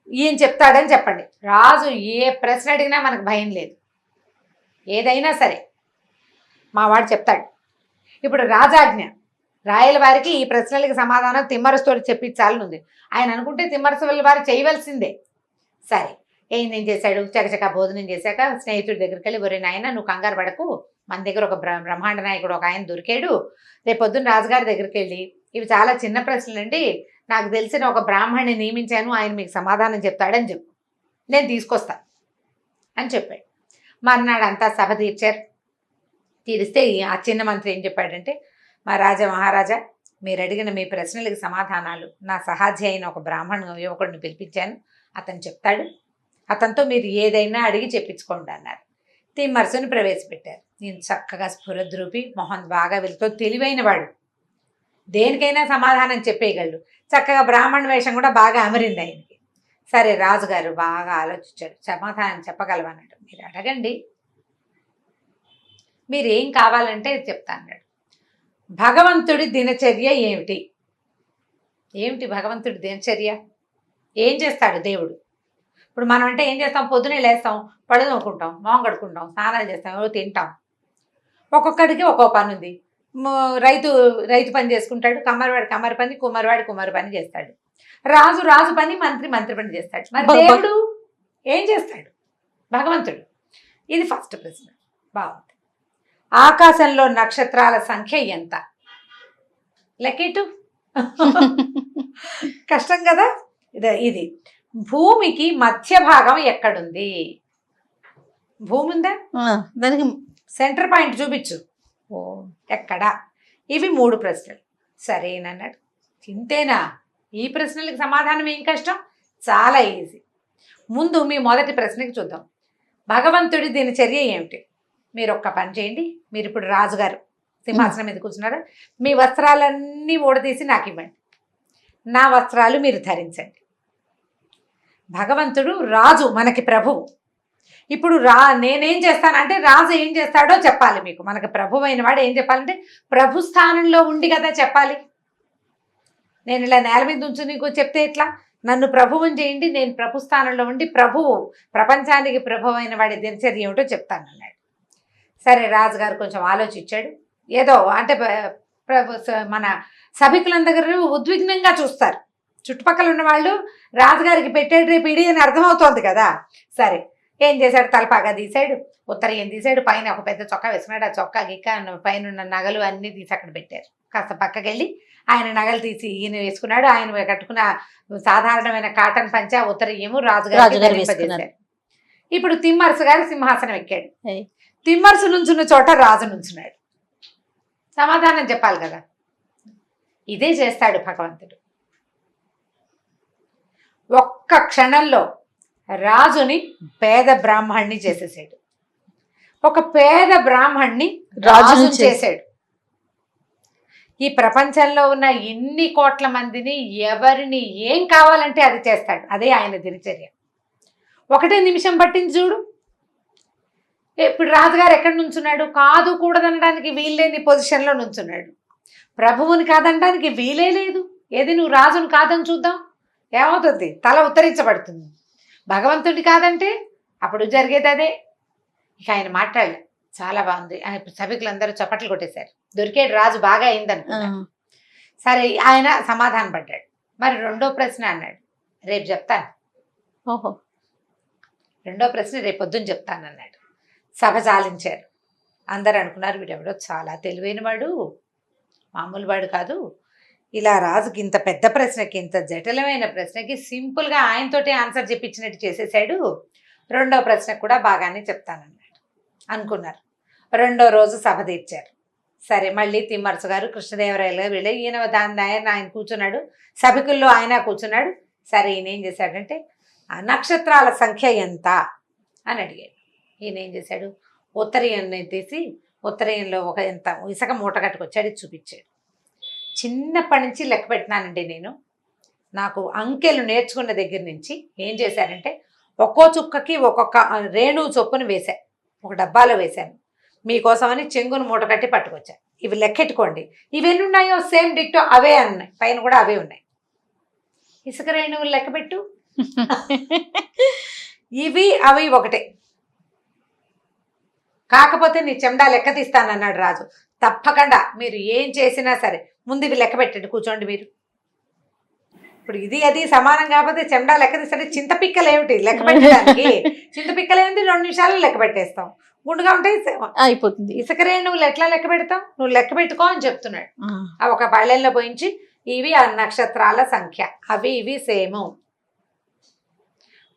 ఈయన చెప్తాడని చెప్పండి. రాజు ఏ ప్రశ్న అడిగినా మనకు భయం లేదు, ఏదైనా సరే మా వాడు చెప్తాడు. ఇప్పుడు రాజాజ్ఞ, రాయల వారికి ఈ ప్రశ్నలకి సమాధానం తిమ్మరుసుతో చెప్పించాలని ఉంది. ఆయన అనుకుంటే తిమ్మరుసు వారు చేయవలసిందే. సరే, ఏం చేశాడు, చకచక భోజనం చేశాక స్నేహితుడి దగ్గరికి వెళ్ళి, ఒరే నాయన నువ్వు కంగారు పడకు, మన దగ్గర ఒక బ్రహ్మాండ నాయకుడు ఒక ఆయన దొరికాడు, రేపు పొద్దున్న రాజుగారి దగ్గరికి వెళ్ళి, ఇవి చాలా చిన్న ప్రశ్నలండి, నాకు తెలిసిన ఒక బ్రాహ్మణ్ణి నియమించాను, ఆయన మీకు సమాధానం చెప్తాడని చెప్పు, నేను తీసుకొస్తా అని చెప్పాడు. మర్నాడు అంతా సభ తీరిస్తే ఆ చిన్న మంత్రి ఏం చెప్పాడంటే, మా మహారాజా మీరు అడిగిన మీ ప్రశ్నలకి సమాధానాలు నా సహాధ్య అయిన ఒక బ్రాహ్మణ యువకుడిని పిలిపించాను, అతను చెప్తాడు, అతనితో మీరు ఏదైనా అడిగి చెప్పించుకోండి అన్నారు. తిమ్మరుసుని ప్రవేశపెట్టారు. నేను చక్కగా స్ఫురద్రూపి, మొహం బాగా వెళ్తూ తెలివైన వాడు, దేనికైనా సమాధానం చెప్పేయగలడు, చక్కగా బ్రాహ్మణ వేషం కూడా బాగా అమరింది ఆయనకి. సరే, రాజుగారు బాగా ఆలోచించాడు, సమాధానం చెప్పగలవన్నాడు. మీరు అడగండి, మీరు ఏం కావాలంటే చెప్తా అన్నాడు. భగవంతుడి దినచర్య ఏమిటి? ఏమిటి భగవంతుడి దినచర్య? ఏం చేస్తాడు దేవుడు? ఇప్పుడు మనం అంటే ఏం చేస్తాం, పొద్దునే లేస్తాం, పళ్ళు నవ్వుకుంటాం, మొహం కడుక్కుంటాం, స్నానాలు చేస్తాం, తింటాం. ఒక్కొక్కడికి ఒక్కో పని ఉంది. రైతు పని చేసుకుంటాడు, కమ్మరి పని, కుమ్మరి పని చేస్తాడు, రాజు పని, మంత్రి పని చేస్తాడు. మరి దేవుడు ఏం చేస్తాడు? భగవంతుడు. ఇది ఫస్ట్ ప్రశ్న. బాగుంది. ఆకాశంలో నక్షత్రాల సంఖ్య ఎంత? లెక్కిటు. కష్టం కదా ఇది. భూమికి మధ్య భాగం ఎక్కడుంది? భూమి ఉందా, దానికి సెంటర్ పాయింట్ చూపించు, ఎక్కడ? ఇవి 3 ప్రశ్నలు. సరేనన్నాడు. ఇంతేనా? ఈ ప్రశ్నలకు సమాధానం ఏం కష్టం, చాలా ఈజీ. ముందు మీ మొదటి ప్రశ్నకి చూద్దాం. భగవంతుడి దినచర్య ఏమిటి? మీరు ఒక్క పని చేయండి, మీరు ఇప్పుడు రాజుగారు సింహాసనం మీద కూర్చున్నారు, మీ వస్త్రాలన్నీ ఊడదీసి నాకు ఇవ్వండి, నా వస్త్రాలు మీరు ధరించండి. భగవంతుడు రాజు, మనకి ప్రభువు. ఇప్పుడు నేనేం చేస్తానంటే రాజు ఏం చేస్తాడో చెప్పాలి మీకు. మనకు ప్రభు అయిన వాడు ఏం చెప్పాలంటే ప్రభు స్థానంలో ఉండి కదా చెప్పాలి. నేను ఇలా నేల మీద ఉంచు నీకు చెప్తే ఎట్లా? నన్ను ప్రభువుని చేయండి, నేను ప్రభు స్థానంలో ఉండి ప్రభువు, ప్రపంచానికి ప్రభు అయిన వాడి దినచర్య ఏమిటో చెప్తానన్నాడు. సరే, రాజుగారు కొంచెం ఆలోచించాడు. ఏదో అంటే మన సభికులందరూ ఉద్విగ్నంగా చూస్తారు, చుట్టుపక్కల ఉన్న వాళ్ళు రాజుగారికి పెట్టాడు రేపు ఇడి అని అర్థమవుతోంది కదా. సరే, ఏం చేశాడు, తలపాగా తీశాడు, ఉత్తరీయం తీశాడు, పైన ఒక పెద్ద చొక్కా వేసుకున్నాడు, ఆ చొక్కా గిక్క పైన ఉన్న నగలు అన్నీ తీసి అక్కడ పెట్టారు. కాస్త పక్కకెళ్ళి ఆయన నగలు తీసి ఈయన వేసుకున్నాడు. ఆయన కట్టుకున్న సాధారణమైన కాటన్ పంచ ఉత్తరీయము రాజుగారు రాజుగారు వేసుకున్నారు. ఇప్పుడు తిమ్మరసు గారు సింహాసనం ఎక్కాడు. ఏయ్. తిమ్మరసు నుంచున్న చోట రాజు నుంచున్నాడు. సమాధానం చెప్పాలి కదా. ఇదే చేస్తాడు భగవంతుడు. ఒక్క క్షణంలో రాజుని పేద బ్రాహ్మణ్ణి చేసేసాడు. ఒక పేద బ్రాహ్మణ్ణి రాజుని చేశాడు. ఈ ప్రపంచంలో ఉన్న ఎన్ని కోట్ల మందిని ఎవరిని ఏం కావాలంటే అది చేస్తాడు. అదే ఆయన దినచర్య. ఒకటే నిమిషం పట్టింది చూడు. ఇప్పుడు రాజుగారు ఎక్కడ నుంచున్నాడు? కాదు కూడదనడానికి వీల్లేని పొజిషన్లో నుంచున్నాడు. ప్రభువుని కాదనడానికి వీలే లేదు. ఏది నువ్వు రాజుని కాదని చూద్దాం, ఏమవుతుంది? తల ఉత్తరించబడుతుంది. భగవంతుడి కాదంటే అప్పుడు జరిగేది అదే. ఇక ఆయన మాట్లాడలే. చాలా బాగుంది. సభికులందరూ చప్పట్లు కొట్టేశారు. దొరికాడు రాజు, బాగా అయిందనుకున్నాడు. సరే ఆయన సమాధానం పడ్డాడు. మరి రెండో ప్రశ్న అన్నాడు, రేపు చెప్తాను. ఓహో. రెండో ప్రశ్న రేపు పొద్దున్న చెప్తాను అన్నాడు. సభ చాలించారు. అందరు అనుకున్నారు వీడెవడో చాలా తెలివైన వాడు, మామూలు వాడు కాదు. ఇలా రాజుకి ఇంత పెద్ద ప్రశ్నకి, ఇంత జటిలమైన ప్రశ్నకి సింపుల్గా ఆయనతోటే ఆన్సర్ చెప్పించినట్టు చేసేసాడు. రెండో ప్రశ్నకు కూడా బాగానే చెప్తానన్నాడు అనుకున్నారు. రెండో రోజు సభ తీర్చారు. సరే మళ్ళీ తిమ్మరసు గారు కృష్ణదేవరాయలు వెళ్ళి ఈయన దాని ఆయన కూర్చున్నాడు. సభికుల్లో ఆయన కూర్చున్నాడు. సరే ఈయన ఏం చేశాడంటే ఆ నక్షత్రాల సంఖ్య ఎంత అని అడిగాడు. ఈయన ఏం చేశాడు, ఉత్తరీయాన్ని తీసి ఉత్తరీయంలో ఒక ఎంత ఇసుక మూట కట్టుకొచ్చాడు, చూపించాడు. చిన్నప్పటి నుంచి లెక్క పెట్టినానండి నేను. నాకు అంకెలు నేర్చుకున్న దగ్గర నుంచి ఏం చేశారంటే ఒక్కో చుక్కకి ఒక్కొక్క రేణువు చొప్పున వేశా, ఒక డబ్బాలో వేశాను. మీకోసమని చెంగును మూట కట్టి పట్టుకొచ్చాను. ఇవి లెక్కెట్టుకోండి. ఇవన్నీ ఉన్నాయో సేమ్ డిక్టో అవే ఉన్నాయి, పైన కూడా అవే ఉన్నాయి. ఇసుక రేణువులు లెక్కపెట్టు. ఇవి అవి ఒకటే. కాకపోతే నీ చెండా లెక్క తీస్తానన్నాడు రాజు. తప్పకుండా మీరు ఏం చేసినా సరే ముందు ఇవి లెక్క పెట్టండి, కూర్చోండి మీరు. ఇప్పుడు ఇది అది సమానం కాకపోతే చెండా లెక్క తీస్తే చింతపిక్కలు ఏమిటి లెక్క పెట్టడానికి? చింతపిక్కలు ఏమిటి 2 నిమిషాలు లెక్క పెట్టేస్తాం. గుండుగా ఉంటే అయిపోతుంది. ఇసుక రేణువులు ఎట్లా లెక్క పెడతాం? నువ్వు లెక్క పెట్టుకో అని చెప్తున్నాడు. అవి ఒక పళ్ళెల్లో పోయించి ఇవి ఆ నక్షత్రాల సంఖ్య, అవి ఇవి సేము.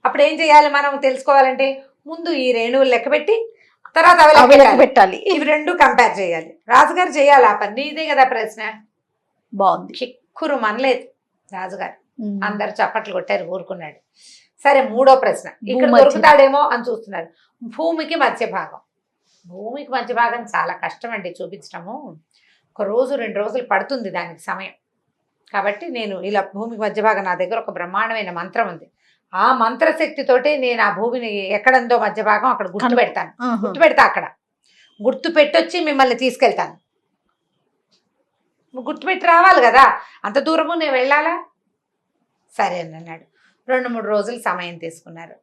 అప్పుడు ఏం చేయాలి మనం తెలుసుకోవాలంటే, ముందు ఈ రేణువులు లెక్క పెట్టి తర్వాత అవి లెక్క పెట్టాలి. ఇవి రెండు కంపేర్ చేయాలి. రాజుగారు చేయాలి ఆ పని. ఇదే కదా ప్రశ్న. బాగుంది. చిక్కురు మనలేదు రాజుగారు. అందరు చప్పట్లు కొట్టారు, ఊరుకున్నాడు. సరే మూడో ప్రశ్న. ఇక్కడ దొరుకుతాడేమో అని చూస్తున్నారు. భూమికి మధ్య భాగం. భూమికి మధ్య భాగం చాలా కష్టం అండి చూపించడము. 1 రోజు 2 రోజులు పడుతుంది దానికి సమయం. కాబట్టి నేను ఇలా భూమికి మధ్య భాగం, నా దగ్గర ఒక బ్రహ్మాండమైన మంత్రం ఉంది. ఆ మంత్రశక్తితోటి నేను ఆ భూమిని ఎక్కడందో మధ్య భాగం అక్కడ గుర్తు పెడతాను. గుర్తు పెడతా, అక్కడ గుర్తు పెట్టొచ్చి మిమ్మల్ని తీసుకెళ్తాను. గుర్తుపెట్టి రావాలి కదా, అంత దూరము నేను వెళ్ళాలా? సరే అని అన్నాడు. 2-3 రోజులు సమయం తీసుకున్నారు.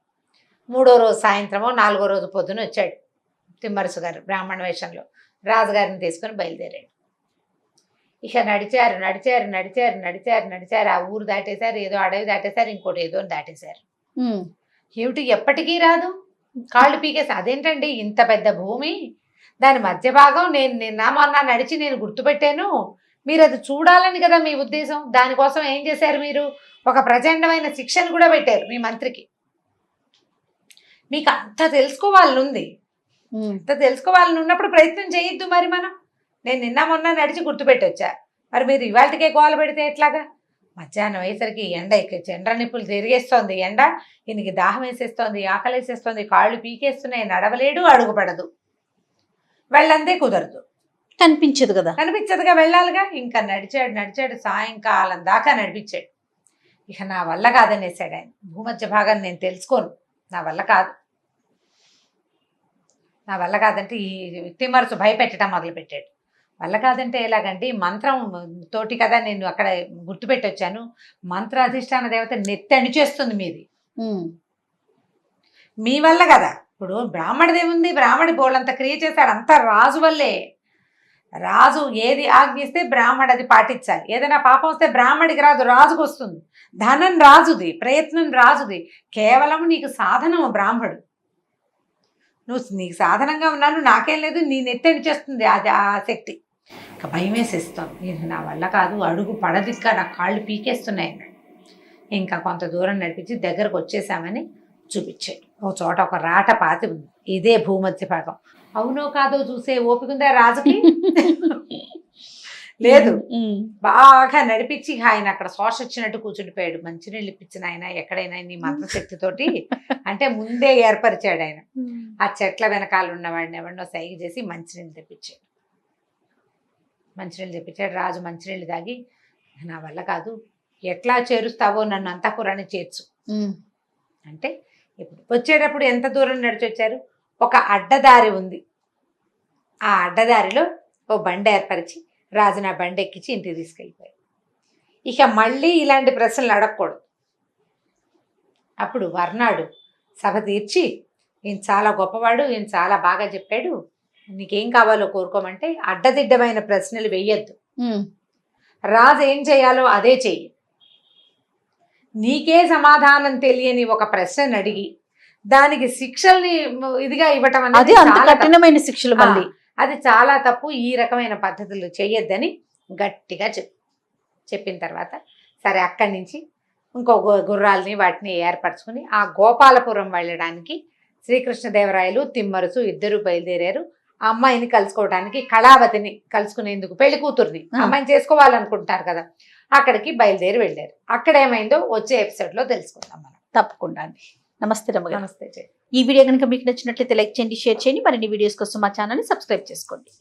3వ రోజు సాయంత్రమో 4వ రోజు పొద్దున వచ్చాడు తిమ్మరసు గారు బ్రాహ్మణ వేషంలో. రాజుగారిని తీసుకుని బయలుదేరాడు. ఇక నడిచారు నడిచారు నడిచారు నడిచారు నడిచారు. ఆ ఊరు దాటేశారు, ఏదో అడవి దాటేశారు, ఇంకోటి ఏదో దాటేశారు. ఏమిటి ఎప్పటికీ రాదు, కాళ్ళు పీకేసి. అదేంటండి ఇంత పెద్ద భూమి, దాని మధ్య భాగం నేను నిన్న మొన్న నడిచి నేను గుర్తుపెట్టాను. మీరు అది చూడాలని కదా మీ ఉద్దేశం. దానికోసం ఏం చేశారు మీరు? ఒక ప్రచండమైన శిక్షను కూడా పెట్టారు మీ మంత్రికి. మీకు అంత తెలుసుకోవాలని ఉంది. అంత తెలుసుకోవాలని ఉన్నప్పుడు ప్రయత్నం చేయొద్దు. మరి మనం నేను నిన్న మొన్న నడిచి గుర్తుపెట్టొచ్చా, మరి మీరు ఇవాళకే గోల పెడితే ఎట్లాగా? మధ్యాహ్నం అయ్యేసరికి ఎండ నిప్పులు తిరిగేస్తోంది. ఎండ ఈయనకి దాహం వేసేస్తోంది, ఆకలి వేసేస్తోంది, కాళ్ళు పీకేస్తున్నాయి, నడవలేడు, అడుగుపడదు. వెళ్ళంతే కుదరదు, కనిపించదు కదా, కనిపించదుగా, వెళ్ళాలిగా. ఇంకా నడిచాడు నడిచాడు, సాయంకాలం దాకా నడిపించాడు. ఇక నా వల్ల కాదనేసాడు ఆయన. భూమధ్య భాగాన్ని నేను తెలుసుకోను, నా వల్ల కాదు. నా వల్ల కాదంటే ఈ తిమ్మరసు భయపెట్టడం మొదలుపెట్టాడు. వల్ల కాదంటే ఎలాగండి, మంత్రం తోటి కదా నేను అక్కడ గుర్తుపెట్టొచ్చాను. మంత్రాధిష్టాన దేవత నెత్తి అణిచేస్తుంది మీది, మీ వల్ల కదా. ఇప్పుడు బ్రాహ్మడిదేముంది, బ్రాహ్మడి బోళ్ళంత క్రియ చేశాడు, అంతా రాజు వల్లే. రాజు ఏది ఆజ్ఞిస్తే బ్రాహ్మడు అది పాటించాలి. ఏదైనా పాపం వస్తే బ్రాహ్మడికి రాదు, రాజుకు వస్తుంది. ధనం రాజుది, ప్రయత్నం రాజుది, కేవలం నీకు సాధనము బ్రాహ్మడు. నీకు సాధనంగా ఉన్నాను, నాకేం లేదు, నీ నెత్తడి చేస్తుంది అది ఆ శక్తి. ఇక భయం వేసేస్తాను. ఇది నా వల్ల కాదు, అడుగు పడదిక్క, నా కాళ్ళు పీకేస్తున్నాయి. ఇంకా కొంత దూరం నడిపించి దగ్గరకు వచ్చేసామని చూపించాడు. ఒక చోట ఒక రాట పాతి ఉంది, ఇదే భూమధ్య భాగం. అవునో కాదో చూసే ఓపికందా రాజుకి? లేదు. బాగా నడిపించి ఆయన అక్కడ శోష వచ్చినట్టు కూర్చుండిపోయాడు. మంచినీళ్ళు ఇప్పించిన ఆయన ఎక్కడైనా నీ మంత్రశక్తితోటి అంటే ముందే ఏర్పరిచాడు ఆయన. ఆ చెట్ల వెనకాల ఉన్నవాడిని ఎవరినో సైగ చేసి మంచినీళ్ళు తెప్పించాడు. రాజు మంచినీళ్ళు తాగి, నా వల్ల కాదు, ఎట్లా చేరుస్తావో నన్ను అంతఃపురాన్ని చేర్చు అంటే, ఇప్పుడు వచ్చేటప్పుడు ఎంత దూరం నడిచి వచ్చారు? ఒక అడ్డదారి ఉంది. ఆ అడ్డదారిలో ఓ బండి ఏర్పరిచి రాజు నా బండి ఎక్కించి ఇంటికి తీసుకెళ్ళిపోయాడు. ఇక మళ్ళీ ఇలాంటి ప్రశ్నలు అడగకూడదు. అప్పుడు వర్ణాడు సభ తీర్చి, ఈయన చాలా గొప్పవాడు, ఈయన చాలా బాగా చెప్పాడు, నీకేం కావాలో కోరుకోమంటే అడ్డదిడ్డమైన ప్రశ్నలు వెయ్యొద్దు. రాజు ఏం చేయాలో అదే చెయ్యి. నీకే సమాధానం తెలియని ఒక ప్రశ్నను అడిగి దానికి శిక్షల్ని ఇదిగా ఇవ్వటం అనేది కఠినమైన శిక్షలు మళ్ళీ అది చాలా తప్పు. ఈ రకమైన పద్ధతులు చెయ్యొద్దని గట్టిగా చెప్పిన తర్వాత సరే అక్కడి నుంచి ఇంకో గుర్రాలని వాటిని ఏర్పరచుకుని ఆ గోపాలపురం వెళ్ళడానికి శ్రీకృష్ణదేవరాయలు తిమ్మరుసు ఇద్దరు బయలుదేరారు. ఆ అమ్మాయిని కలుసుకోవడానికి, కళావతిని కలుసుకునేందుకు, పెళ్లి కూతుర్ని అమ్మాయిని చేసుకోవాలనుకుంటారు కదా, అక్కడికి బయలుదేరి వెళ్ళారు. అక్కడ ఏమైందో వచ్చే ఎపిసోడ్లో తెలుసుకుందాం మనం. తప్పకుండా అండి. నమస్తే రమ్మగారు. నమస్తే. ఈ వీడియో కనుక మీకు నచ్చినట్లయితే లైక్ చేయండి, షేర్ చేయండి. మరిన్ని వీడియోస్ కోసం మా ఛానల్ని సబ్స్క్రైబ్ చేసుకోండి.